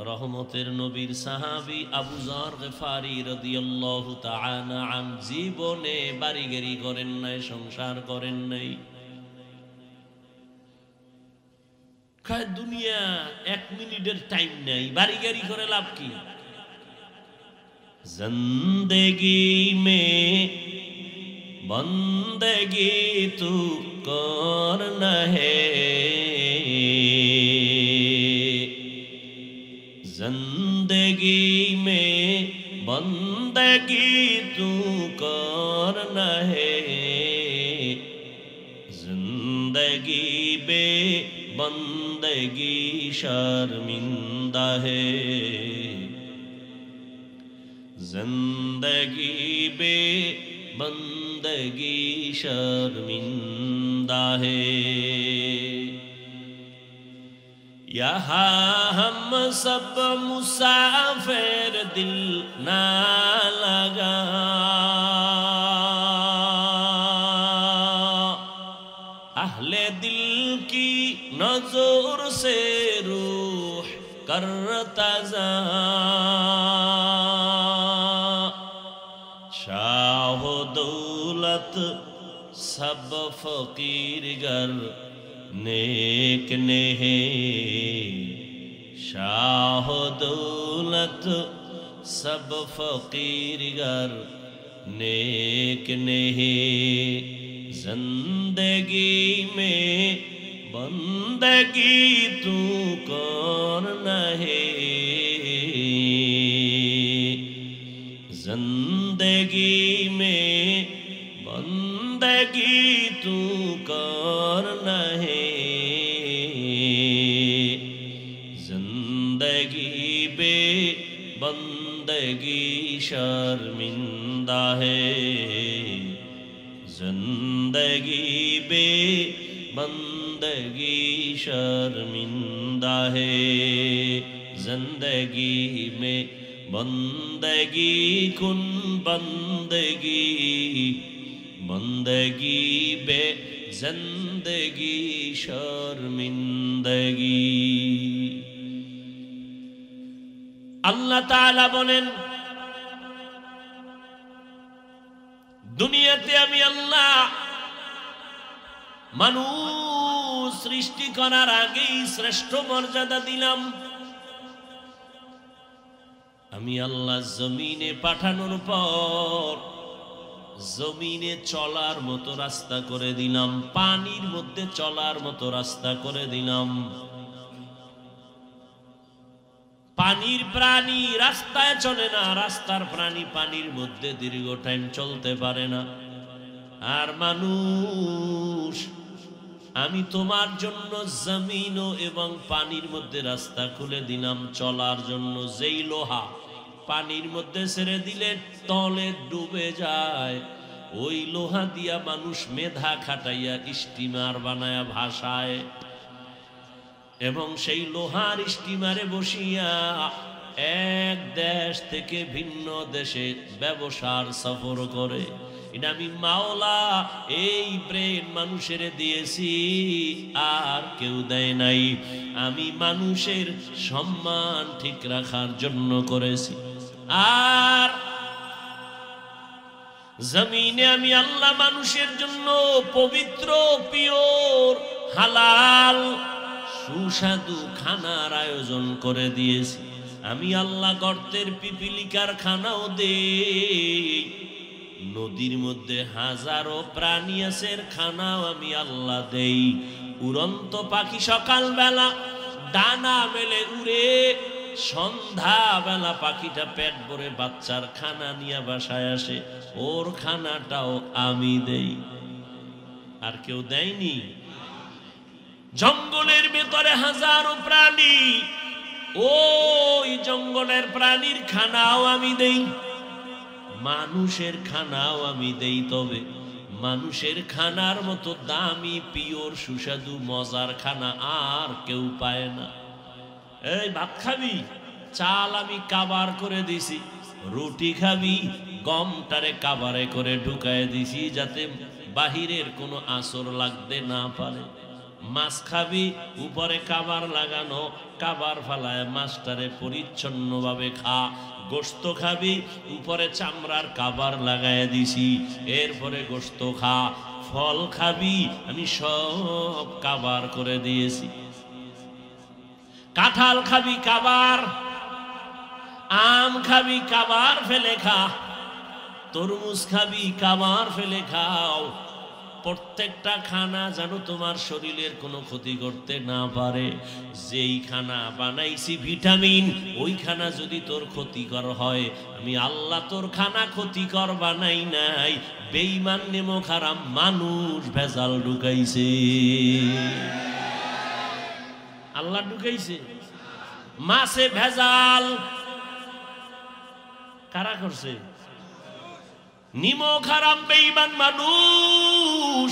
রহমতের নবীর সাহাবী আবু যর গফারি রাদিয়াল্লাহু তাআলা আন জীবনে বাড়িগাড়ি করেন নাই, সংসার করেন নাই। দুনিয়া এক মিনিটের টাইম নাই, বাড়ি গাড়ি করে লাভ কি? জিন্দেগি মে বন্দেগি তু করনা হে, জিন্দেগি মে বন্দেগি তু করনা হে, জিন্দেগি বে बंदगी शर्मिंदा है, जिंदगी बे बंदगी शर्मिंदा है। यहाँ हम सब मुसाफिर दिल ना लगा, अहले दिल की नजर से रूह करता जा, शाह दौलत सब फकीर गर नेक ने है, शाह दौलत सब फकीर गर नेक ने है, जिंदगी में बंदगी तू करना है, जिंदगी में बंदगी तू करना है, जिंदगी बे बंदगी शर्मिंदा है, जिंदगी बे बंदगी शर्मिंदा है, जिंदगी में बंदगी कुन बंदगी, बंदगी बे जिंदगी शर्मिंदगी। আল্লাহ তাআলা বলেন, দুনিয়াতে আমি আল্লাহ মানুষ সৃষ্টি করার আগেই শ্রেষ্ঠ মর্যাদা দিলাম। আমি আল্লাহ জমিনে পাঠানোর পর জমিনে চলার মতো রাস্তা করে দিলাম, পানির মধ্যে চলার মতো রাস্তা করে দিলাম। পানির প্রাণী রাস্তায় চলে না, রাস্তার প্রাণী পানির মধ্যে দীর্ঘ টাইম চলতে পারে না। আর মানুষ, আমি তোমার জন্য জমিন এবং পানির মধ্যে রাস্তা খুলে দিলাম চলার জন্য। যেই লোহা পানির মধ্যে ছেড়ে দিলে তলে ডুবে যায়, ওই লোহা দিয়া মানুষ মেধা খাটাইয়া স্টিমার বানায়া ভাসায়, এবং সেই লোহার স্টিমারে বসিয়া এক দেশ থেকে ভিন্ন দেশে ব্যবসার সফর করে। এটা আমি মাওলা এই ব্রেন মানুষের দিয়েছি, আর কেউ দেয় নাই। আমি মানুষের সম্মান ঠিক রাখার জন্য করেছি। আর জমিনে আমি আল্লাহ মানুষের জন্য পবিত্র, পিওর, হালাল, সুস্বাদু খানার আয়োজন করে দিয়েছি। আমি আল্লাহ গর্তের পিপিলিকার খানাও দেই, নদীর মধ্যে হাজারো প্রাণী আছে খানাও আমি আল্লাহ দেই। উড়ন্ত পাখি সকালবেলা ডানা মেলে উড়ে, সন্ধ্যা বেলা পাখিটা পেট ভরে বাচ্চার খানা নিয়ে বাসায় আসে, ওর খানাটাও আমি দেই, আর কেউ দেয়নি। জঙ্গলের ভেতরে হাজারো প্রাণী, ওই জঙ্গলের প্রাণীর খানাও আমি দেই, মানুষের খানাও আমি দেই। তবে মানুষের খানার মতো দামি, পিওর, সুস্বাদু, মজার খানা আর কেউ পায় না। এই ভাত খাবি, চাল আমি কাবার করে দিছি। রুটি খাবি, গমটারে কাবারে করে ঢুকায় দিছি, যাতে বাহিরের কোনো আসর লাগতে না পারে। মাছ খাবি, উপরে কাবার লাগানো, কাবার ফালায় মাছটারে পরিচ্ছন্নভাবে খা। গোস্ত খাবি, উপরে চামড়ার কাবার লাগায় দিছি, এরপরে গোস্ত খা। ফল খাবি, আমি সব কাবার করে দিয়েছি। কাঁঠাল খাবি কাবার, আম খাবি কাবার ফেলে খা, তরমুজ খাবি কাবার ফেলে খাও। প্রত্যেকটা খানা যেন তোমার শরীরের কোনো ক্ষতি করতে না পারে। যেই খানা বানাইছি ভিটামিন, ওই খানা যদি তোর ক্ষতিকর হয়, আমি আল্লাহ তোর খানা ক্ষতিকর বানাই নাই। বেঈমান নেমো খারাম মানুষ ভেজাল ঢুকাইছে, আল্লাহ ঢুকাইছে। মাছে ভেজাল কারা করছে? নিমো খারাম বেঈমান মানুষ।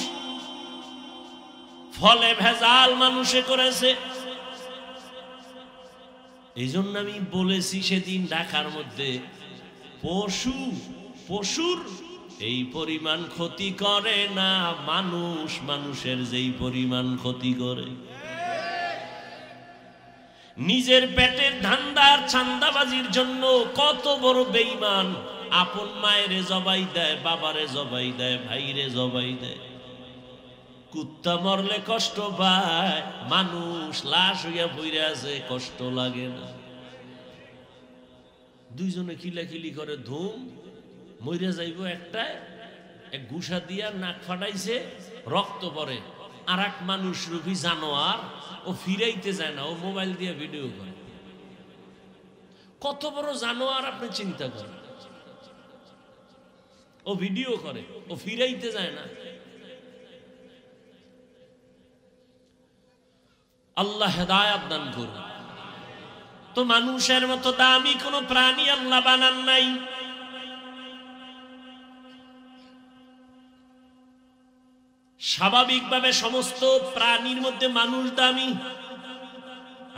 ফলে ভেজাল মানুষে করেছে। এই জন্য আমি বলেছি সেদিন ঢাকার মধ্যে, পশুর এই পরিমাণ ক্ষতি করে না মানুষ মানুষের যেই পরিমাণ ক্ষতি করে। নিজের পেটের ধান্দার চান্দাবাজির জন্য কত বড় বেঈমান। আপন মায়েরে জবাই দেয়, বাবারে জবাই দেয়, ভাইরে জবাই দেয়। কুত্তা মরলে কষ্ট পায়, মানুষ লাশ হইয়া পইরা আছে, কষ্ট লাগে না। দুইজনে খিলাখিলি করে, ধুম মইরা যাইব একটায়, এক ঘুষা দিয়া নাক ফাটাইছে, রক্ত পড়ে। আর এক মানুষ রূপী জানোয়ার, ও ফিরাইতে যায় না, ও মোবাইল দিয়ে ভিডিও করে। কত বড় জানোয়ার আপনি চিন্তা করেন। ও ভিডিও করে, ও ফিরাইতে যায় না। আল্লাহ হেদায়েত দান করুন। তো মানুষের মতো দামি কোনো প্রাণী আল্লাহ বানান নাই। স্বাভাবিকভাবে সমস্ত প্রাণীর মধ্যে মানুষ দামি,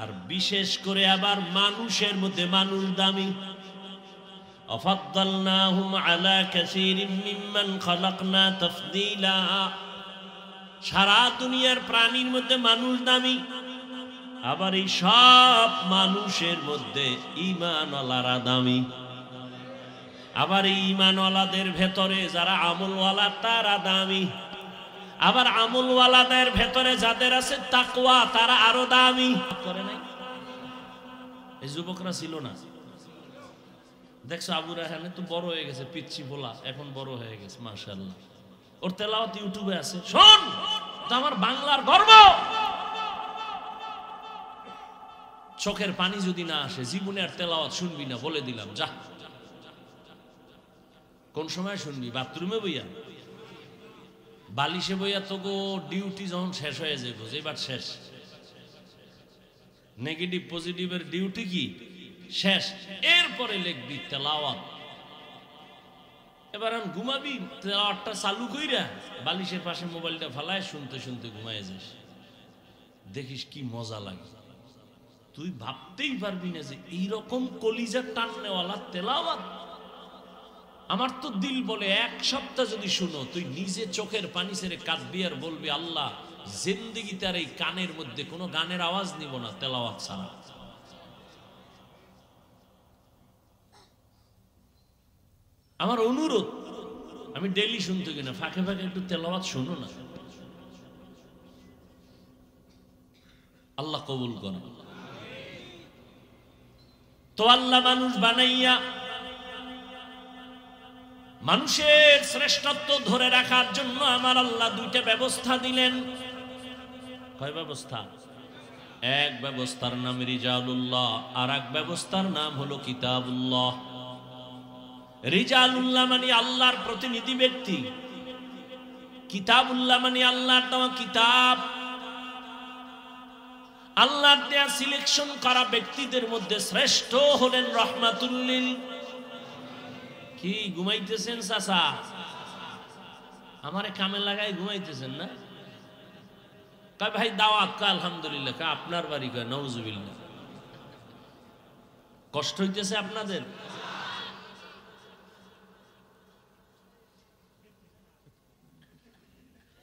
আর বিশেষ করে আবার মানুষের মধ্যে মানুষ দামি। আফাদ্দালনাহুম আলা কাসীরিম মিম্মান খালাকনা তাফদীলা। সারা দুনিয়ার প্রাণীর মধ্যে মানুষ দামি, আবার এই সব মানুষের মধ্যে ঈমানওয়ালারা দামি। আবার এই ঈমানওয়ালাদের ভেতরে যারা আমলওয়ালা তারা দামি। আবার আমলওয়ালাদের ভেতরে যাদের আছে তাকওয়া তারা আরো দামি। করে নাই? এই যুবকরা ছিল না? দেখছো আবু রায়হানে তো বড় হয়ে গেছে, পিচ্ছি বলা এখন বড় হয়ে গেছে মাশাআল্লাহ। ওর তেলাওয়াত ইউটিউবে আছে, শোন তো আমার বাংলার গর্ব। চোখের পানি যদি না আসে জীবনে আর তেলাওয়াত শুনবি না, বলে দিলাম যা। কোন সময় শুনবি? বাথরুমে বইয়া, বালিশে বইয়া। তো গো ডিউটি যখন শেষ হয়ে যাবে, এবার শেষ, নেগেটিভ পজিটিভের ডিউটি কি শেষ, এরপরে লিখবি তেলাওয়াত। এবার আমি ঘুমাবি, তেলাওয়াতটা চালু কইরা বালিশের পাশে মোবাইলটা ফালায় শুনতে শুনতে ঘুমায় যাস, দেখিস কি মজা লাগে। তুই ভাবতেই পারবি না যে এইরকম কলিজা টাননেওয়ালা তেলাওয়াত। আমার তো দিল বলে এক সপ্তাহ যদি শুনো, তুই নিজে চোখের পানি ছেড়ে কাঁদবি আর বলবি আল্লাহ জিন্দেগিতে আর এই কানের মধ্যে কোনো গানের আওয়াজ নিব না তেলাওয়াত ছাড়া। আমার অনুরোধ, আমি ডেইলি শুনতে কিনা, ফাঁকে ফাঁকে একটু তেলাওয়াত শুনো না, আল্লাহ কবুল করে। তো আল্লাহ মানুষ বানাইয়া মানুষের শ্রেষ্ঠত্ব ধরে রাখার জন্য আমার আল্লাহ দুইটা ব্যবস্থা দিলেন। কয় ব্যবস্থা? এক ব্যবস্থার নাম রিজালুল্লাহ, আর এক ব্যবস্থার নাম হলো কিতাবুল্লাহ। রিজালুল্লাহ মানে আল্লাহর প্রতিনিধি ব্যক্তি, কিতাবুল্লাহ মানে আল্লাহর দেওয়া কিতাব। আল্লাহর দেয়া সিলেকশন করা ব্যক্তিদের মধ্যে শ্রেষ্ঠ হলেন রহমাতুল লিল। কি ঘুমাইতেছেন চাচা? আমারে কামে লাগাই ঘুমাইতেছেন না? কয় ভাই দাওয়াত, কয় আলহামদুলিল্লাহ। কয় আপনার বাড়ি? কয় নাউজুবিল্লাহ। কষ্ট হইতেছে আপনাদের?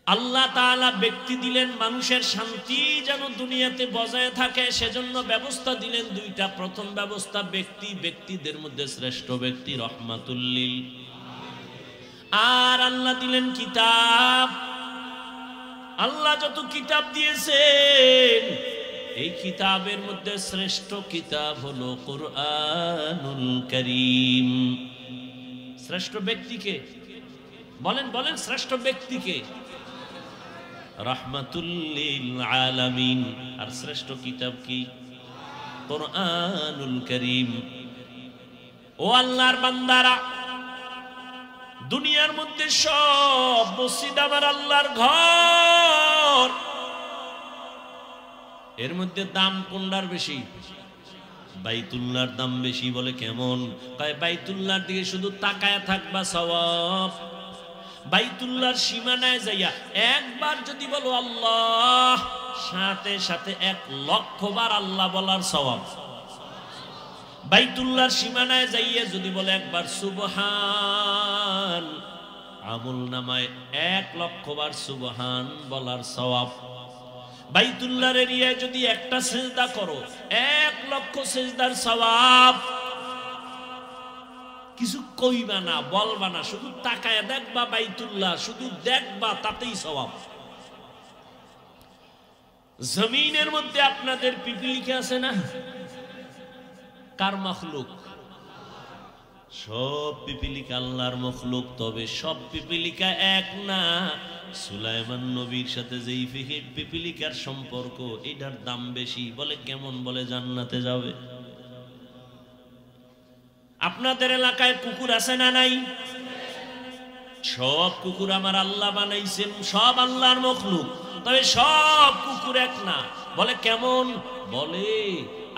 আল্লাহ তাআলা ব্যক্তি দিলেন মানুষের শান্তি যেন দুনিয়াতে বজায় থাকে, সেজন্য ব্যবস্থা দিলেন দুইটা। প্রথম ব্যবস্থা ব্যক্তি, ব্যক্তিদের মধ্যে শ্রেষ্ঠ ব্যক্তি রহমাতুল লিল। আর আল্লাহ দিলেন কিতাব। আল্লাহ যত কিতাব দিয়েছেন, এই কিতাবের মধ্যে শ্রেষ্ঠ কিতাব হলো কুরআনুল কারীম। শ্রেষ্ঠ ব্যক্তিকে বলেন, বলেন শ্রেষ্ঠ ব্যক্তিকে? রাহমাতুল লিল আলামিন। আর শ্রেষ্ঠ কিতাব কি? কুরআনুল কারীম। ও আল্লাহর বান্দারা, দুনিয়ার মধ্যে সব মসজিদ আমার আল্লাহর ঘর, এর মধ্যে দাম কোনটার বেশি? বাইতুল্লাহর দাম বেশি। বলে কেমন? কয় বাইতুল্লাহর দিকে শুধু তাকায় থাকবা সওয়াব। বাইতুল্লাহর সীমানায় যাইয়া একবার যদি বলো আল্লাহ, সাথে সাথে 1,00,000 বার আল্লাহ বলার সওয়াব। বাইতুল্লাহর সীমানায় যাইয়া যদি বলে একবার সুবহান, আমল নামায় 1,00,000 বার সুবহান বলার সওয়াব। বাইতুল্লাহর এরিয়ায় যদি একটা সিজদা করো, 1,00,000 সিজদার সওয়াব। কিছু কইবা না, বলবা না, শুধু তাকায় দেখবা বাইতুল্লাহ, শুধু দেখবা, তাতেই সওয়াব। জমিনের মধ্যে আপনাদের পিপিলিকা আছে না? কার মখলুক? সব পিপিলিকা আল্লাহর মখলুক। তবে সব পিপিলিকা এক না। সুলাইমান নবীর সাথে যেই পিপিলিকার সম্পর্ক, এটার দাম বেশি। বলে কেমন? বলে জান্নাতে যাবে। আপনাদের এলাকায় কুকুর আছে না নাই? সব কুকুর আমার আল্লাহ বানাইছেন, সব আল্লাহর মখলুক। তবে সব কুকুর এক না। বলে কেমন? বলে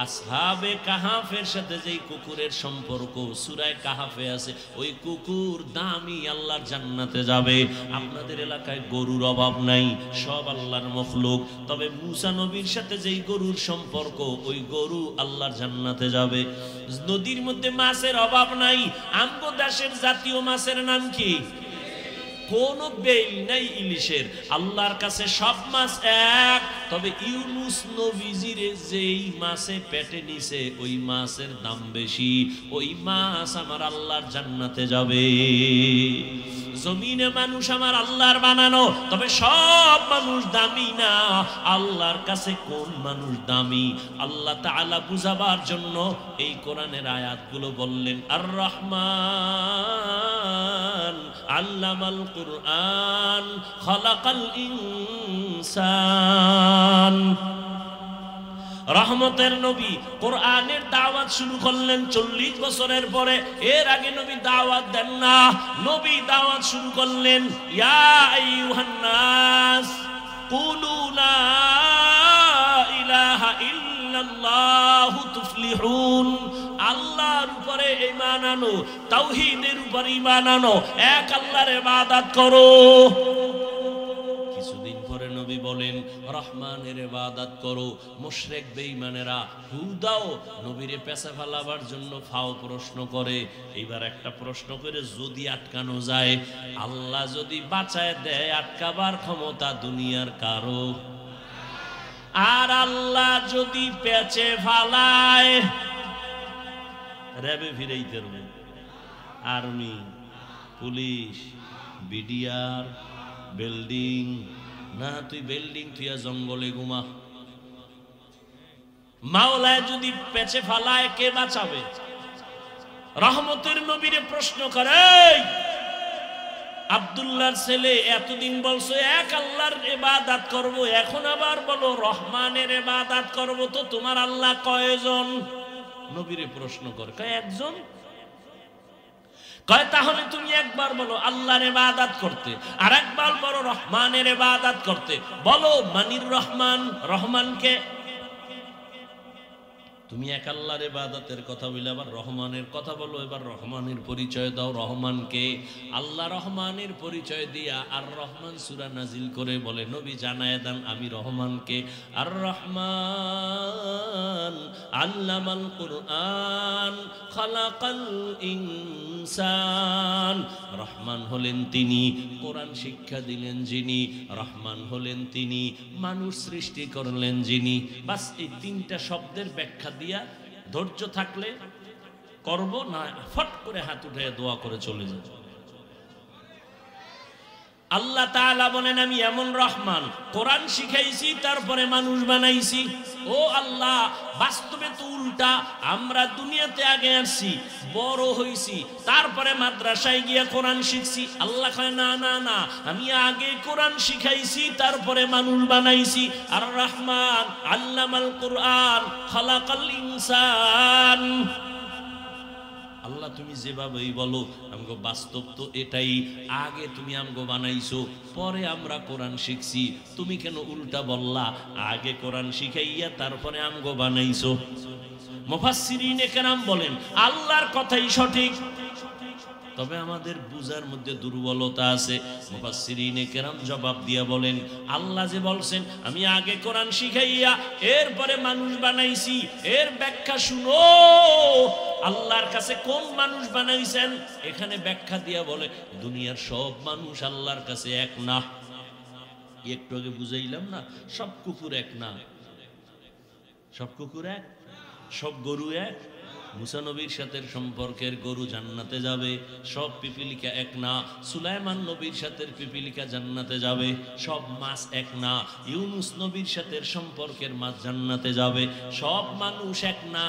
আসহাবে কাহাফের সাথে যেই কুকুরের সম্পর্ক সূরা কাহাফে আছে, ওই কুকুর দামি, আল্লাহর জান্নাতে যাবে। আপনাদের এলাকায় গরুর অভাব নাই, সব আল্লাহর মখলুক। তবে মুসা নবীর সাথে যেই গরুর সম্পর্ক, ওই গরু আল্লাহর জান্নাতে যাবে। নদীর মধ্যে মাছের অভাব নাই। আমগো দেশের জাতীয় মাছের নাম কি? কোনো বেল নাই ইলিশের, আল্লাহর কাছে সব মাছ এক। তবে ইউনুস নবীজির যেই মাছে পেটে নিছে ওই মাছের দাম বেশি, ওই মাছ আমার আল্লাহর জান্নাতে যাবে। জমিনে মানুষ আমার আল্লাহর বানানো, তবে সব মানুষ দামি না। আল্লাহর কাছে কোন মানুষ দামি আল্লাহ তাআলা বুঝাবার জন্য এই কোরআনের আয়াতগুলো বললেন। আর রহমান আল্লামাল কুরআন খালাকাল ইনসান। রহমতের নবী কোরআনের দাওয়াত শুরু করলেন 40 বছরের পরে। এর আগে নবী দাওয়াত দেন না, নবী দাওয়াত শুরু করলেন, ইয়া আইয়ুহান নাস কুলু লা ইলাহা ইল্লাল্লাহু তুফলিহুন। আল্লাহর উপরে ঈমান আনো, তাওহীদের উপরে ঈমান আনো, এক আল্লাহর ইবাদত করো। কিছুদিন পরে নবী বলেন রহমানের ইবাদত করো। মুশরিক বেঈমানেরা হুদাও নবীরে পেছা ফেলাবার জন্য ফাও প্রশ্ন করে। এইবার একটা প্রশ্ন করে যদি আটকানো যায়, আল্লাহ যদি বাঁচায় দেয় আটকাবার ক্ষমতা দুনিয়ার কারো, আর আল্লাহ যদি পেছে ফালায় র্যাবে ফিরাইতে হবে, আর্মি, পুলিশ, বিডিআর, বিল্ডিং না, তুই বিল্ডিং তুই জঙ্গলে ঘুমা। মাওলায় যদি পেছে ফালায় কে বাঁচাবে? রহমতের নবীরে প্রশ্ন করে, আব্দুল্লাহর ছেলে এতদিন বলছো এক আল্লাহর ইবাদত করব, এখন আবার বলো রহমানের ইবাদত করব, তো তোমার আল্লাহ কয়জন? নবীরে প্রশ্ন করে, কয় একজন। কয় তাহলে তুমি একবার বলো আল্লাহর ইবাদত করতে, আর একবার বলো রহমানের ইবাদত করতে। বলো মানির রহমান, রহমানকে। তুমি এক আল্লাহর ইবাদতের কথা বলে আবার রহমানের কথা বলো, এবার রহমানের পরিচয় দাও। রহমানকে আল্লাহ রহমানের পরিচয় দিয়া আর রহমান সূরা নাজিল করে বলে নবী জানায় দেন আমি রহমানকে। আর রহমান আল্লামাল কুরআন খালাকাল ইনসান। রহমান হলেন তিনি কোরআন শিক্ষা দিলেন যিনি, রহমান হলেন তিনি মানুষ সৃষ্টি করলেন যিনি। বাস এই তিনটা শব্দের ব্যাখ্যা দিয়া ধৈর্য থাকলে করব, না ফট করে হাত উঠে দোয়া করে চলে যাব। আল্লাহ তাআলা বলেন আমি এমন রহমান, কোরআন শিখাইছি তারপরে মানুষ বানাইছি। ও আল্লাহ, বাস্তবে তো উল্টা। আমরা দুনিয়াতে আগে আসছি, বড় হইছি, তারপরে মাদ্রাসায় গিয়া কোরআন শিখছি। আল্লাহ কয় না না না, আমি আগে কোরআন শিখাইছি তারপরে মানুষ বানাইছি। আর রহমান আল্লামাল কুরআন খালাকাল ইনসান। আল্লাহ তুমি যেভাবেই বলো, আমগো বাস্তব তো এটাই। আগে তুমি আমগো বানাইছো, পরে আমরা কোরআন শিখছি। তুমি কেন উল্টা বললা? আগে কোরআন শিখাইয়া তারপরে আমগো বানাইছো। মুফাসসিরিনে কেরাম বলেন আল্লাহর কথাই সঠিক, তবে আমাদের বুঝার মধ্যে দুর্বলতা আছে। মুফাসসিরিনে কেরাম জবাব দিয়া বলেন আল্লাহ যে বলছেন আমি আগে কোরআন শিখাইয়া এরপরে মানুষ বানাইছি, এর ব্যাখ্যা শুনো। আল্লাহর কাছে কোন মানুষ বানাইছেন এখানে ব্যাখ্যা দিয়া বলে দুনিয়ার সব মানুষ আল্লাহর কাছে এক না। একটু আগে বুঝাইলাম না, সব কুকুর এক না, সব কুকুর এক, সব গরু এক। মুসা নবীর সাথে সম্পর্কের গরু জান্নাতে যাবে, সব পিপিলিকা এক না। সুলাইমান নবীর সাথে পিপিলিকা জান্নাতে যাবে, সব মাছ এক না। ইউনুস নবীর সাথে সম্পর্কের মাছ জান্নাতে যাবে, সব মানুষ এক না।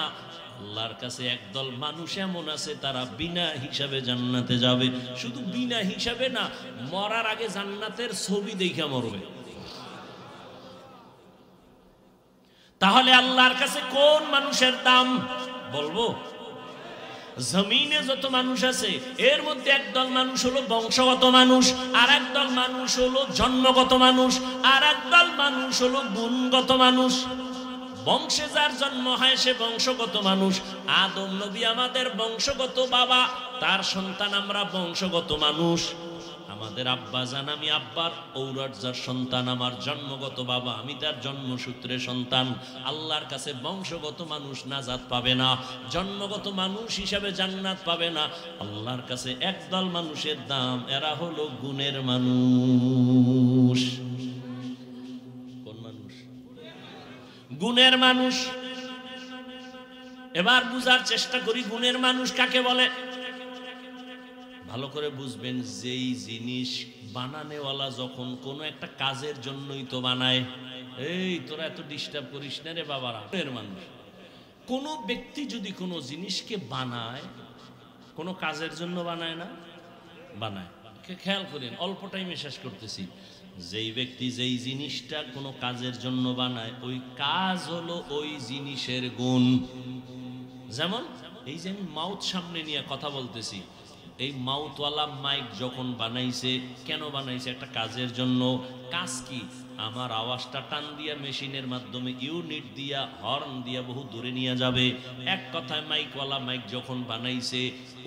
আল্লাহর কাছে একদল মানুষ এমন আছে তারা বিনা হিসাবে জান্নাতে যাবে। শুধু বিনা হিসাবে না, মরার আগে জান্নাতের ছবি দেখে মরবে। তাহলে আল্লাহর কাছে কোন মানুষের দাম বলবো? জমিনে যত মানুষ আছে এর মধ্যে একদল মানুষ হলো বংশগত মানুষ, আর একদল মানুষ হলো জন্মগত মানুষ, আর একদল মানুষ হলো গুণগত মানুষ। বংশে যার জন্ম হয় সে বংশগত মানুষ। আদম নবী আমাদের বংশগত বাবা, তার সন্তান আমরা বংশগত মানুষ। আমাদের আব্বাজান, আমি আব্বার ঔরজার সন্তান, আমার জন্মগত বাবা, আমি তার জন্মসূত্রে সন্তান। আল্লাহর কাছে বংশগত মানুষ নাজাত পাবে না, জন্মগত মানুষ হিসাবে জান্নাত পাবে না। আল্লাহর কাছে একদল মানুষের দাম, এরা হলো গুণের মানুষ। কোন মানুষ? গুণের মানুষ। এবার বুঝার চেষ্টা করি গুণের মানুষ কাকে বলে। ভালো করে বুঝবেন, যেই জিনিস বানানেওয়ালা যখন কোনো একটা কাজের জন্যই তো বানায়, এই তোরা এত ডিস্টার্ব করিস না রে বাবারা, গুণের মানুষ। কোন ব্যক্তি যদি কোনো জিনিসকে বানায়, কোনো কাজের জন্য বানায় না, বানায়। খেয়াল করেন, অল্প টাইমে শেষ করতেছি। যেই ব্যক্তি যেই জিনিসটা কোনো কাজের জন্য বানায়, ওই কাজ হলো ওই জিনিসের গুণ। যেমন এই যে আমি মাউথ সামনে নিয়ে কথা বলতেছি, এই মাউথওয়ালা মাইক যখন বানাইছে, কেন বানাইছে? একটা কাজের জন্য। কাজ কি? আমার আওয়াজটা টান দিয়া মেশিনের মাধ্যমে ইউনিট দিয়া, হর্ন দিয়া বহু দূরে নিয়ে যাবে। এক কথায় মাইকওয়ালা মাইক যখন বানাইছে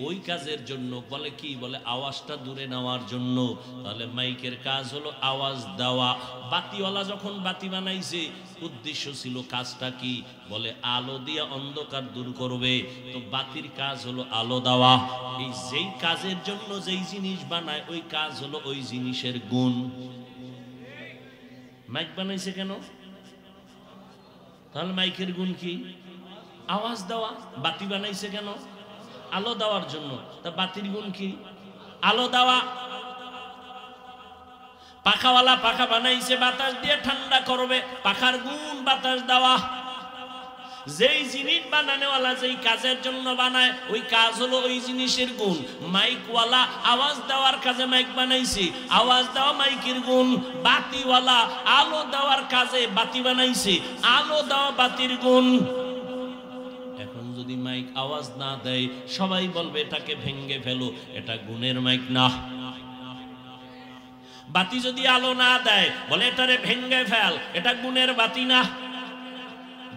ওই কাজের জন্য। বলে কি? বলে আওয়াজটা দূরে নেওয়ার জন্য। তাহলে মাইকের কাজ হলো আওয়াজ দেওয়া। বাতিওয়ালা যখন বাতি বানাইছে, উদ্দেশ্য ছিল কাজটা কি? বলে আলো দিয়া অন্ধকার দূর করবে। তো বাতির কাজ হলো আলো দেওয়া। এই যেই কাজের জন্য যেই জিনিস বানায়, ওই কাজ হলো ওই জিনিসের গুণ। মাইক বানাইছে কেন? তাহলে মাইকের গুণ কি? আওয়াজ দেওয়া। বাতি বানাইছে কেন? আলো দেওয়ার জন্য। তা বাতির গুণ কি? আলো দেওয়া। পাখাওয়ালা পাখা বানাইছে বাতাস দিয়ে ঠান্ডা করবে, পাখার গুণ বাতাস দেওয়া। যেই জিনিস বানানোওয়ালা যেই কাজের জন্য বানায়, ওই কাজ হলো ওই জিনিসের গুণ। মাইকওয়ালা আওয়াজ দেওয়ার কাজে মাইক বানাইছে, আওয়াজ দেওয়া মাইকের গুণ। বাতিওয়ালা আলো দেওয়ার কাজে বাতি বানাইছে, আলো দেওয়া বাতির গুণ। এখন যদি মাইক আওয়াজ না দেয়, সবাই বলবে এটাকে ভেঙ্গে ফেলো, এটা গুণের মাইক না। বাতি যদি আলো না দেয়, বলে এটারে ভেঙ্গে ফেল, এটা গুণের বাতি না।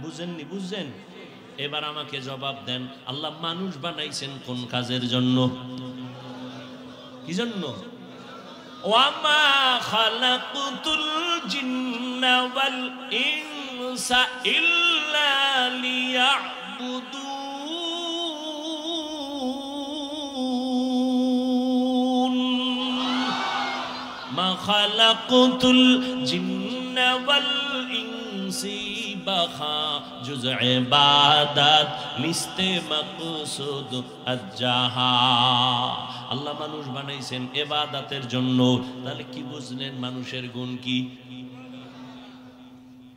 বুঝেননি? বুঝছেন? এবার আমাকে জবাব দেন, আল্লাহ মানুষ বানাইছেন কোন কাজের জন্য? কি জন্য? ওয়ামা খালাকুতুল জিন্না ওয়াল ইনসা ইল্লা লিয়াবুদুন। মা খালাকুতুল জিন্না ওয়াল ইনসি বাখা জুজ ইবাদত লিস্তে মাকসুদ আজ্জাহা। আল্লাহ মানুষ বানাইছেন ইবাদতের জন্য। তাহলে কি বুঝলেন মানুষের গুণ কি?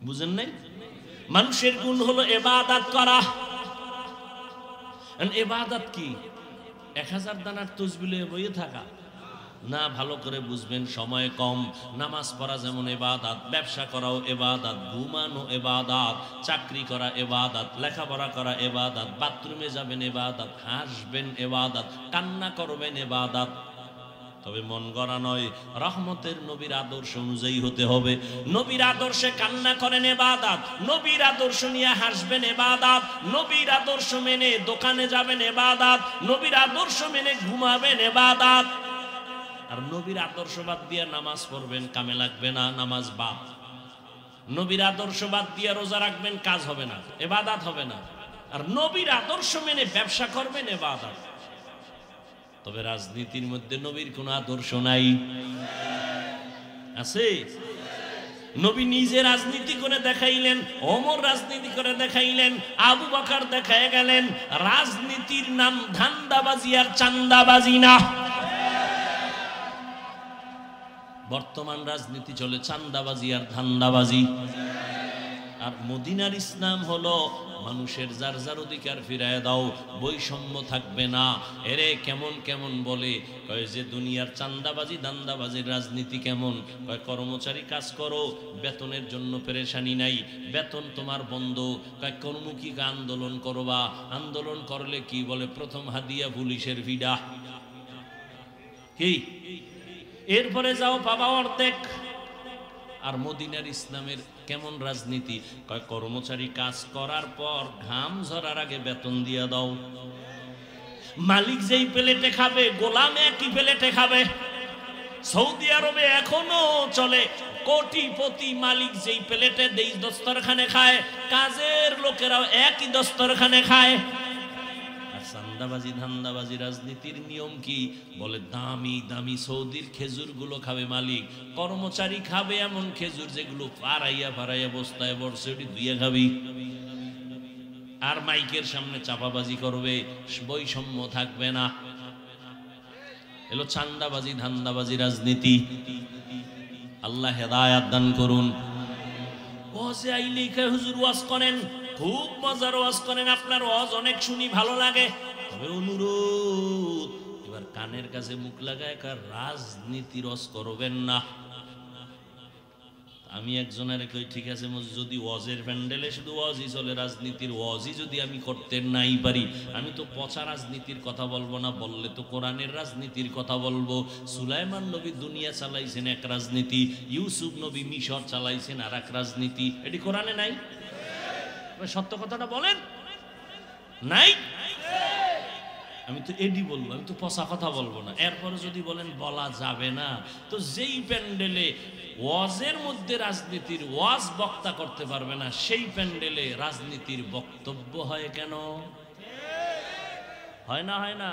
বুঝেন নাই? মানুষের গুণ হলো ইবাদত করা। ইবাদত কি? 1000 দানার তসবিহ বইয়ে থাকা না। ভালো করে বুঝবেন, সময় কম। নামাজ পড়া যেমন ইবাদত, ব্যবসা করাও ইবাদত, ঘুমানো ইবাদত, চাকরি করা ইবাদত, লেখাপড়া করা ইবাদত, বাথরুমে যাবেন ইবাদত, হাসবেন ইবাদত, কান্না করবেন ইবাদত। তবে মন গড়া নয়, রহমতের নবীর আদর্শ অনুযায়ী হতে হবে। নবীর আদর্শে কান্না করেন ইবাদত, নবীর আদর্শ নিয়ে হাসবেন ইবাদত, নবীর আদর্শ মেনে দোকানে যাবেন ইবাদত, নবীর আদর্শ মেনে ঘুমাবেন ইবাদত। আর নবীর আদর্শ বাদ দিয়ে নামাজ পড়বেন, কামে লাগবে না, নামাজ বাদ। নবীর আদর্শ বাদ দিয়ে রোজা রাখবেন, কাজ হবে না, ইবাদত হবে না। আর নবীর আদর্শ মেনে ব্যবসা করবেন, ইবাদত। তবে রাজনীতির মধ্যে নবীর কোনো আদর্শ নাই, আছে? নবী নিজে রাজনীতি করে দেখাইলেন, ওমর রাজনীতি করে দেখাইলেন, আবু বকর দেখায় গেলেন। রাজনীতির নাম ধান্দাবাজি আর চান্দাবাজি না। বর্তমান রাজনীতি চলে চান্দাবাজি আর ধান্দাবাজি। আর মদিনার ইসলাম হলো মানুষের যার যার অধিকার ফিরায় দাও, বৈষম্য থাকবে না। এরে কেমন কেমন বলে, কয় যে দুনিয়ার চান্দাবাজি ধান্দাবাজির রাজনীতি কেমন? কয় কর্মচারী কাজ করো, বেতনের জন্য পেরেশানি নাই, বেতন তোমার বন্ধ। কয় কর্মমুখী আন্দোলন করবা, আন্দোলন করলে কি বলে? প্রথম হাদিয়া পুলিশের ভিড়া। কি? এরপরে যাও পাবা অর্ধেক। আর মদিনার ইসলামের কেমন রাজনীতি? কয় কর্মচারী কাজ করার পর ঘাম ঝরার আগে বেতন দিয়া দাও। মালিক যেই প্লেটে খাবে, গোলাম একই প্লেটে খাবে। সৌদি আরবে এখনো চলে, কোটিপতি মালিক যেই প্লেটে দেই দস্তরখানে খায়, কাজের লোকেরাও একই দস্তরখানে খায়। আর চান্দাবাজি ধান্দাবাজি রাজনীতির নিয়ম কি? বলে দামি দামি সৌদির খেজুর গুলো খাবে মালিক, কর্মচারী খাবে এমন খেজুর যেগুলো পাড়াইয়া পাড়াইয়া বস্তায় বর্ষে ওটি ধুয়ে খাবি। আর মাইকের সামনে চাপাবাজি করবে, বৈষম্য থাকবে না। এলো চান্দাবাজি ধান্দাবাজি রাজনীতি। আল্লাহ হেদায়াত দান করুন। ওয়াজে আইলে কয় হুজুর ওয়াজ করেন, খুব মজার ওয়াজ করেন, আপনার ওয়াজ অনেক শুনি, ভালো লাগে। তবে অনুরোধ, এবার কানের কাছে মুখ লাগায় কার রাজনীতির ওয়াজ করবেন না। আমি একজনের কই ঠিক আছে যদি ওয়াজের প্যান্ডেলে শুধু ওয়াজই চলে, রাজনীতির ওয়াজই যদি আমি করতে নাই পারি, আমি তো পচা রাজনীতির কথা বলবো না, বললে তো কোরআনের রাজনীতির কথা বলবো। সুলাইমান নবী দুনিয়া চালাইছেন এক রাজনীতি, ইউসুফ নবী মিশর চালাইছেন আর এক রাজনীতি। এটি কোরআনে নাই? সত্য কথাটা বলেন, নাই? আমি তো এডি বলবো, আমি তো পচা কথা বলবো না। এরপরে যদি বলেন বলা যাবে না, তো যেই প্যান্ডেলে ওয়াজের মধ্যে রাজনীতির ওয়াজ বক্তা করতে পারবে না, সেই প্যান্ডেলে রাজনীতির বক্তব্য হয় কেন? হয় না? হয় না?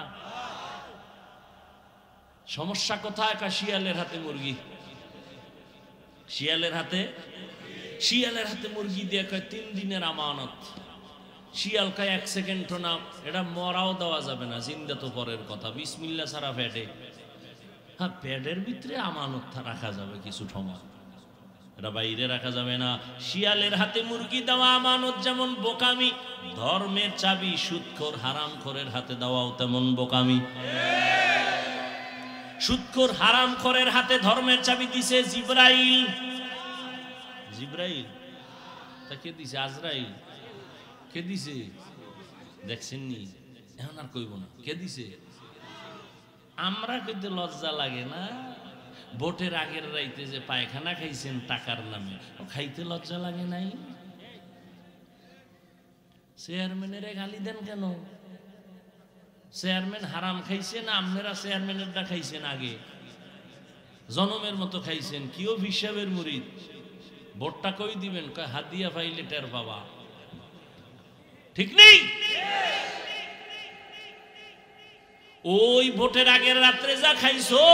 সমস্যা কোথায়? শিয়ালের হাতে মুরগি, শিয়ালের হাতে মুরগি দিয়ে কয় 3 দিনের আমানত। শিয়াল কয় 1 সেকেন্ড না, এটা মরাও দেওয়া যাবে না, জিন্দা তো পরের কথা, বিসমিল্লাহ ছাড়া পেটে। হ্যাঁ, পেটের ভিতরে আমানত রাখা যাবে কিছু সময়, এটা বাইরে রাখা যাবে না। শিয়ালের হাতে মুরগি দেওয়া আমানত যেমন বোকামি, ধর্মের চাবি সুদখোর হারামখোরের হাতে দেওয়াও তেমন বোকামি। সুদখোর হারামখোরের হাতে ধর্মের চাবি দিছে জিবরাইল। জিবরাইল তা কে দিছে? আজরাইল। কে দিছে? দেখছেন নি? এখন আর কইব না কে দিছে। আমরা কিন্তু লজ্জা লাগে না? ভোটের আগের রাইতে যে পায়খানা খাইছেন টাকার নামে, খাইতে লজ্জা লাগে নাই? চেয়ারম্যানের গালি দেন কেন? চেয়ারম্যান হারাম খাইছে না আপনারা চেয়ারম্যানেরটা খাইছেন? আগে জনমের মতো খাইছেন। কি হিসাবের মুরিদ? ভোটটা কই দিবেন? কয় হাদিয়া পাইলে টের পাবা। ঠিক নেই? ওই ভোটের আগের রাত্রে যা খাইছো,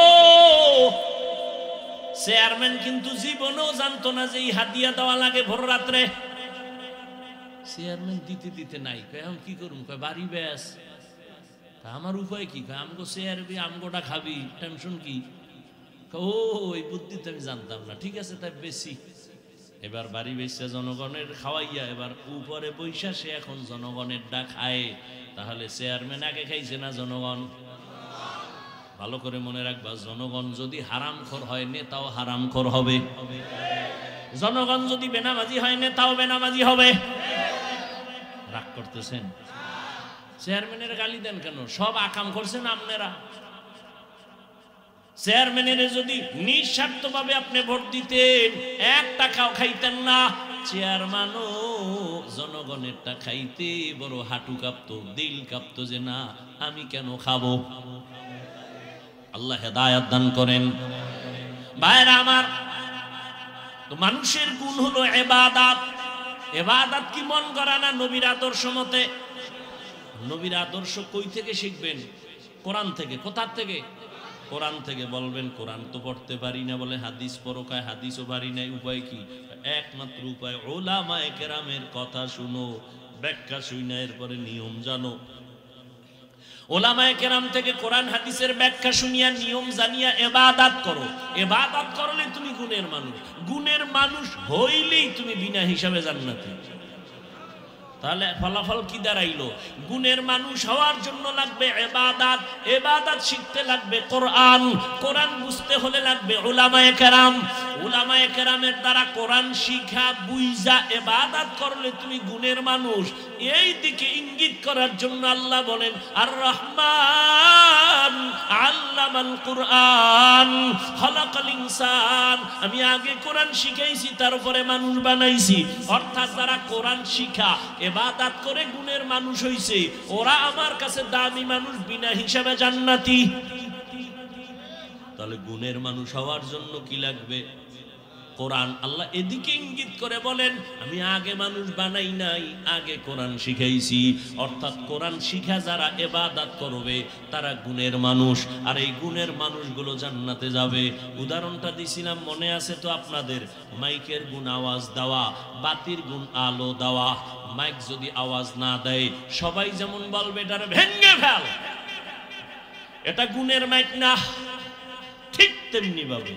চেয়ারম্যান কিন্তু জীবনেও জানতো না যে এই হাদিয়া দেওয়া লাগে ভোর রাত্রে। চেয়ারম্যান দিতে দিতে নাই, এখন কি করুন? কয় বাড়ি ব্যাস। আমার উপায় কি? আমগো চেয়ারবি, আমগোটা খাবি, টেনশন কি? ও ওই বুদ্ধি তো আমি জানতাম না। ঠিক আছে, তাই বেশি। এবার বাড়ি বেশা জনগণের খাওয়াইয়া এবার উপরে বৈশা সে এখন জনগণের ডা খায়। তাহলে চেয়ারম্যান আগে খাইছে না জনগণ? ভালো করে মনে রাখবা, জনগণ যদি হারামখোর হয় নেতাও হারামখোর হবে। জনগণ যদি বেনামাজি হয় নেতাও বেনামাজি হবে। রাগ করতেছেন? চেয়ারম্যানের গালি দেন কেন? সব আকাম করছেন আপনারা। চেয়ারম্যানের যদি নিঃস্বার্থভাবে আপনি ভোট দিতেন, 1 টাকাও খাইতেন না। চেয়ারম্যানও জনগণেরটা খাইতে বড় হাঁটু কাঁপতো, দিল কাঁপতো যে না আমি কেন খাবো। আল্লাহ হেদায়াত দান করেন। ভাইরা আমার, তো মানুষের গুণ হলো ইবাদত। ইবাদত কি মন করা না নবীর আদর্শ মতে? নবীর আদর্শ কই থেকে শিখবেন? কোরআন থেকে। কোথা থেকে? কোরআন থেকে। বলবেন কোরআন তো পড়তে পারি না, বলে হাদিস পড়ো। কয় হাদিসও পারি নাই, উপায় কি? একমাত্র উপায় উলামায়ে কেরামের কথা শুনো, ব্যাখ্যা শুনে এরপরে নিয়ম জানো। উলামায়ে কেরাম থেকে কোরআন হাদিসের ব্যাখ্যা শুনিয়া নিয়ম জানিয়া ইবাদত করো। ইবাদত করলে তুমি গুণের মানুষ। গুণের মানুষ হইলেই তুমি বিনা হিসাবে জান্নাতি। তাহলে ফলাফল কি দাঁড়াইলো? গুণের মানুষ হওয়ার জন্য লাগবে ইবাদত, ইবাদত শিখতে লাগবে কোরআন, কোরআন বুঝতে হলে লাগবে উলামায়ে কেরাম। উলামায়ে কেরামের দ্বারা কোরআন শিখা বুঝা ইবাদত করলে তুমি গুণের মানুষ। এই দিকে ইঙ্গিত করার জন্য আল্লাহ বলেন আর রহমান আল্লামাল কুরআন খালাকাল ইনসান। আমি আগে কোরআন শিখাইছি, তারপরে মানুষ বানাইছি। অর্থাৎ যারা কোরআন শিখা ইবাদত করে গুণের মানুষ হইছে, ওরা আমার কাছে দামি মানুষ, বিনা হিসাবে জান্নাতি। তাহলে গুণের মানুষ হওয়ার জন্য কি লাগবে? কোরআন। আল্লাহ এদিকে ইঙ্গিত করে বলেন, আমি আগে মানুষ বানাই নাই, আগে কোরআন শিখাইছি। অর্থাৎ কোরআন শিখা যারা ইবাদত করবে তারা গুণের মানুষ, আর এই গুণের মানুষগুলো জান্নাতে যাবে। উদাহরণটা দিছিলাম, মনে আছে তো আপনাদের? মাইকের গুণ আওয়াজ দেওয়া, বাতির গুণ আলো দেওয়া। মাইক যদি আওয়াজ না দেয় সবাই যেমন বলবে এটারে ভেঙে ফেল, এটা গুণের মাইক না। ঠিক তেমনি ভাবে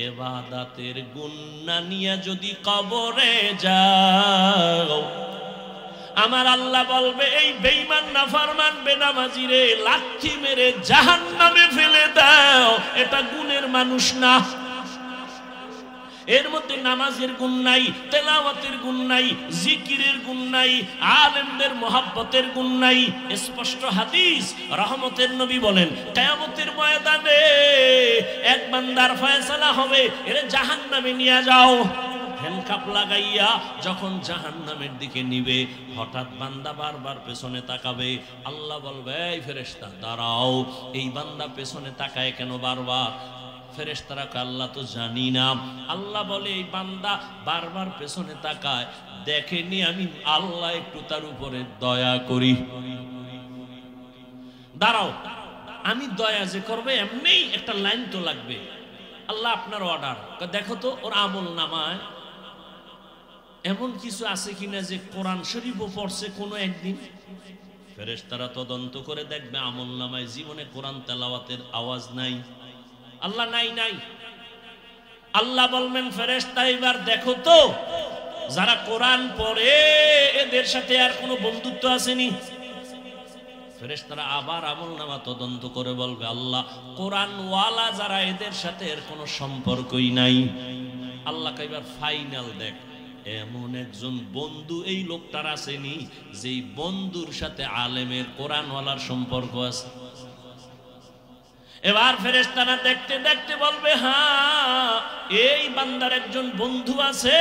ইবাদতের গুণ না নিয়ে যদি কবরে যাও, আমার আল্লাহ বলবে এই বেঈমান নাফরমান বেনামাজি রে, লাথি মেরে জাহান্নামে ফেলে দাও, এটা গুণের মানুষ না। এর মধ্যে নামাজের গুণ নাই, তেলাওয়াতের গুণ নাই, জিকিরের গুণ নাই, আলেমদের মহব্বতের গুণ নাই। স্পষ্ট হাদিস, রহমতের নবী বলেন কিয়ামতের ময়দানে এক বান্দার ফয়সালা হবে, এর জাহান্নামে নিয়ে যাও। হ্যান্ডকাপ লাগাইয়া যখন জাহান্নামের দিকে নিবে, হঠাৎ বান্দা বারবার পেছনে তাকাবে। আল্লাহ বলবে এই ফেরেশতা দাঁড়াও, এই বান্দা পেছনে তাকায় কেন বারবার? ফেরেশতারা কয় আল্লাহ তো জানি না। আল্লাহ বলে এই বান্দা বারবার পেছনে তাকায়, দেখেনি আমি আল্লাহ একটু তার উপরে দয়া করি। দাঁড়াও, আমি দয়া যে করবে এমনি একটা লাইন তো লাগবে। আল্লাহ আপনার অর্ডার, দেখো তো ওর আমল নামায় এমন কিছু আছে কিনা যে কোরআন শরীফও পড়ছে কোনো একদিন। ফেরেশতারা তদন্ত করে দেখবে আমল নামায় জীবনে কোরআন তেলাওয়াতের আওয়াজ নাই। আল্লাহ নাই নাই। আল্লাহ বলবেন ফেরেশতা এবার দেখো তো যারা কোরআন পড়ে এদের সাথে আর কোনো বন্ধুত্ব আসেনি। ফেরেশতারা আবার আমলনামা তদন্ত করে বলবে আল্লাহ কোরআন ওয়ালা যারা এদের সাথে এর কোনো সম্পর্কই নাই। আল্লাহ এবার ফাইনাল দেখ এমন একজন বন্ধু এই লোকটার আসেনি যেই বন্ধুর সাথে আলেমের কোরআন ওয়ালার সম্পর্ক আছে। এবার ফেরেশতারা দেখতে দেখতে বলবে হ্যাঁ এই বান্দার একজন বন্ধু আছে,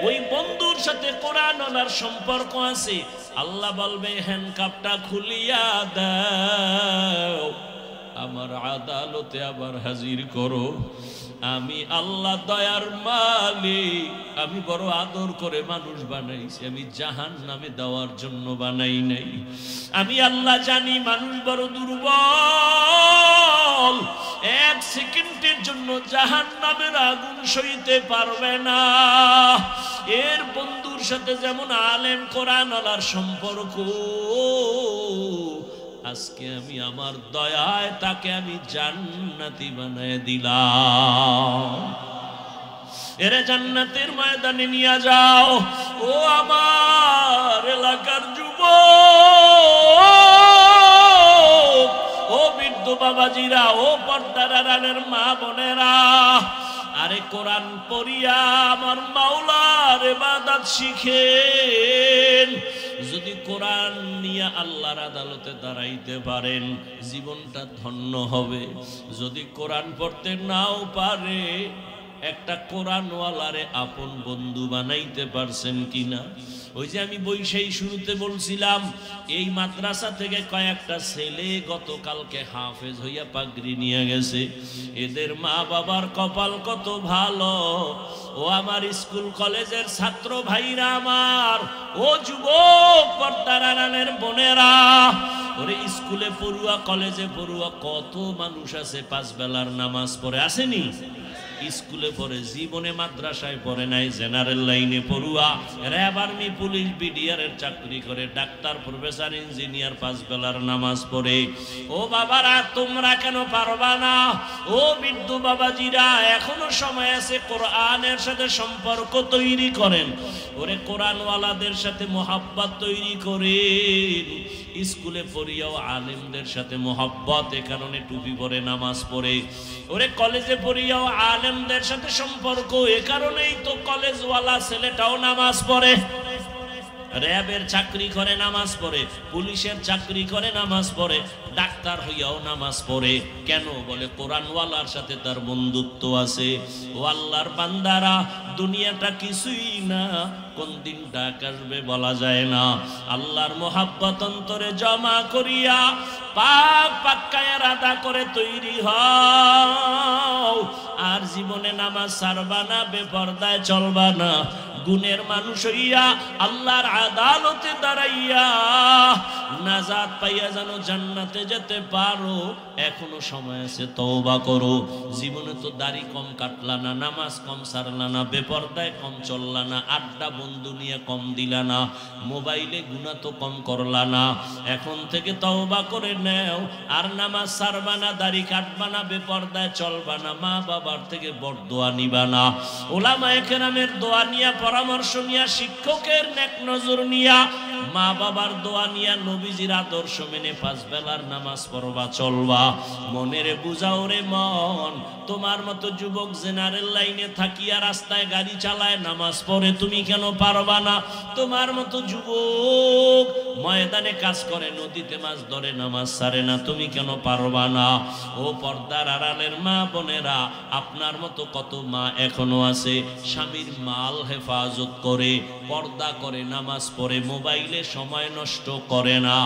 ওই বন্ধুর সাথে কোরআন ওয়ালার সম্পর্ক আছে। আল্লাহ বলবে হ্যান্ডকাপটা খুলিয়া দাও, আমার আদালতে আবার হাজির করো। আমি আল্লাহ দয়ার মালিক, আমি বড় আদর করে মানুষ বানাইছি, আমি জাহান্নামে দেওয়ার জন্য বানাই নাই। আমি আল্লাহ জানি মানুষ বড় দুর্বল, এক সেকেন্ডের জন্য জাহান্নামের আগুন সইতে পারবে না। এর বন্ধুর সাথে যেমন আলেম কোরআন ওয়ালার সম্পর্ক, আজকে আমি আমার দয়ায় তাকে আমি জান্নাতি বানায় দিলাম। এরে জান্নাতের ময়দানে নিয়ে যাও। ও আমার এলাকার যুবক, ও বৃদ্ধ বাবাজিরা, ও পর্দার আড়ালের মা বোনেরা, আরে কোরআন পড়িয়া আমার মাওলার ইবাদত শিখেন। যদি কোরআন নিয়ে আল্লাহর আদালতে দাঁড়াইতে পারেন জীবনটা ধন্য হবে। যদি কোরআন পড়তে নাও পারে একটা কোরআনওয়ালারে আপন বন্ধু বানাইতে পারছেন কিনা? ওই যে আমি বৈশাখী শুরুতে বলছিলাম এই মাদ্রাসা থেকে কয়েকটা ছেলে গতকালকে হাফেজ হইয়া পাগড়ি নিয়ে গেছে। এদের মা বাবার কপাল কত ভালো। ও আমার স্কুল কলেজের ছাত্র ভাইরা আমার, ও যুবক পর্দার আড়ালের বোনেরা, ওরে স্কুলে পড়ুয়া কলেজে পড়ুয়া কত মানুষ আছে পাঁচ বেলার নামাজ পড়ে আসেনি? স্কুলে পড়ে, জীবনে মাদ্রাসায় পড়ে নাই, জেনারেল লাইনে পড়ুয়া, র্যাব আর্মি পুলিশ বিডিআরের চাকরি করে, ডাক্তার প্রফেসর ইঞ্জিনিয়ার পাঁচ বেলার নামাজ পড়ে। ও বাবারা তোমরা কেন পারবা না? ও বৃদ্ধ বাবাজিরা এখনো সময় আছে, কোরআনের সাথে সম্পর্ক তৈরি করেন। ওরে কোরআনওয়ালাদের সাথে মোহাব্বত তৈরি করেন। স্কুলে পড়িয়াও আলেমদের সাথে মোহাব্বত, এ কারণে টুপি পরে নামাজ পড়ে। ওরে কলেজে পড়িয়াও আলেমদের সাথে সম্পর্ক, এ কারণেই তো কলেজওয়ালা ছেলেটাও নামাজ পড়ে। র্যাবের চাকরি করে নামাজ পড়ে, পুলিশের চাকরি করে নামাজ পড়ে, ডাক্তার হইয়াও নামাজ পড়ে। কেন? বলে কোরআনওয়ালার সাথে তার বন্ধুত্ব আছে। ও আল্লাহর বান্দারা দুনিয়াটা কিছুই না, কোন দিন ডাক আসবে বলা যায় না। আল্লাহর মোহাব্বত অন্তরে জমা করিয়া পাক পাক্কায়ার আদা করে তৈরি হও। আর জীবনে নামাজ ছাড়বা না, বেপরদায় চলবা না। গুণের মানুষ হইয়া আল্লাহর আদালতে দাঁড়াইয়া নাজাত পাইয়া যেন জান্নাতে যেতে পারো, এখনো সময় আছে, তওবা করো। জীবনে তো দাড়ি কম কাটলা না, নামাজ কম ছাড়লা না, বেপরদায় কম চললা না, আড্ডা বন্ধু নিয়ে কম দিলা না, মোবাইলে গুনাহ তো কম করলা না। এখন থেকে তওবা করে নেও, আর নামাজ ছাড়বা না, দাড়ি কাটবা না, বেপরদায় চলবা না, মা বাবার থেকে বরদোয়া নিবা না। উলামায়ে কেরামের দোয়া নিয়া, পরামর্শ নিয়া, শিক্ষকের নেক নজর নিয়া, মা বাবার দোয়া নিয়া, নবীজির আদর্শ মেনে 5 বেলার নামাজ পড়বা, চলবা। মনেরে বুঝাও রে মন, তোমার মতো যুবক জেনারেল লাইনে থাকিয়া রাস্তায় গাড়ি চালায় নামাজ পড়ে, তুমি কেন পারবা না? তোমার মতো যুবক ময়দানে কাজ করে, নদীতে মাছ ধরে, নামাজ ছাড়ে না, তুমি কেন পারবা না? ও পর্দার আড়ালের মা বোনেরা, আপনার মতো কত মা এখনো আছে স্বামীর মাল হেফাজত করে, পর্দা করে, নামাজ পড়ে, মোবাইলে সময় নষ্ট করে না।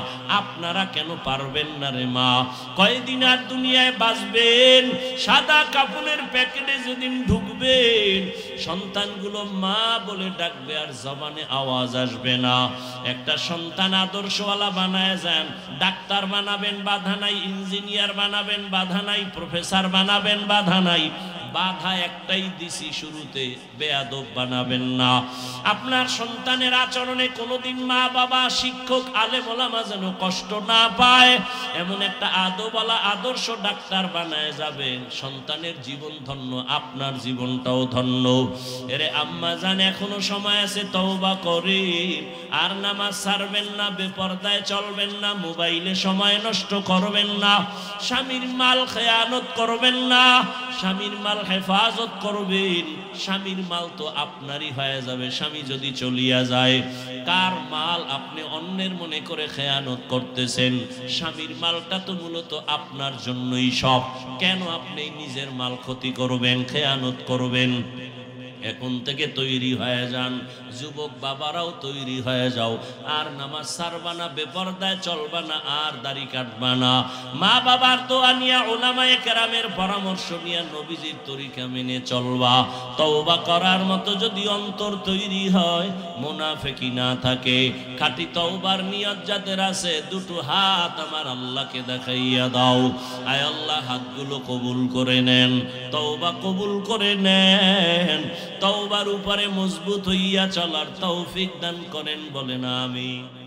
আপনারা কেন পারবেন না রে মা? কয়দিন আর দুনিয়ায় বাঁচবেন? সাদা কাপড়ের প্যাকেটে যেদিন ঢুকবেন, সন্তানগুলো মা বলে ডাকবে, আর জবানে আওয়াজ আসবে না। একটা সন্তান আদর্শওয়ালা বানায় যান, ডাক্তার বানাবেন বাধা নাই, ইঞ্জিনিয়ার বানাবেন বাধা নাই, প্রফেসর বানাবেন বাধা নাই, বাধা একটাই দিছি শুরুতে, বেয়াদব বানাবেন না। আপনার সন্তানের আচরণে কোনোদিন মা বাবা, শিক্ষক, আলেম ওলামা যেন কষ্ট না পায়, এমন একটা আদবওয়ালা আদর্শ ডাক্তার বানায় যাবেন, সন্তানের জীবন ধন্য, আপনার জীবনটাও ধন্য। এরে আম্মা জান, এখনো সময় আছে, তওবা করেন। আর নামাজ ছাড়বেন না, বেপরদায় চলবেন না, মোবাইলে সময় নষ্ট করবেন না, স্বামীর মাল খেয়ানত করবেন না, স্বামীর মাল হেফাজত করবেন। স্বামীর মাল তো আপনারই হয়ে যাবে। স্বামী যদি চলিয়া যায়, কার মাল আপনি অন্যের মনে করে খেয়ানত করতেছেন? স্বামীর মালটা তো মূলত আপনার জন্যই সব, কেন আপনি নিজের মাল ক্ষতি করবেন, খেয়ানত করবেন? এখন থেকে তৈরি হয়ে যান, যুবক বাবারাও তৈরি হয়ে যাও। আর নামাজ ছাড়বা না, বেপরদায় চলবা না, আর দাড়ি কাটবা না। মা বাবার দোয়া নিয়া, উলামায়ে কেরামের পরামর্শ নিয়া, নবীজির তরিকা মেনে চলবা। তওবা করার মতো যদি অন্তর তৈরি হয়, মুনাফিকি না থাকে, খাঁটি তওবার নিয়ত যাদের আছে, দুটো হাত আমার আল্লাহকে দেখাইয়া দাও। আয় আল্লাহ, হাতগুলো কবুল করে নেন, তওবা কবুল করে নেন, তওবার উপরে মজবুত হইয়া চলার তৌফিক দান করেন, বলেন আমিন।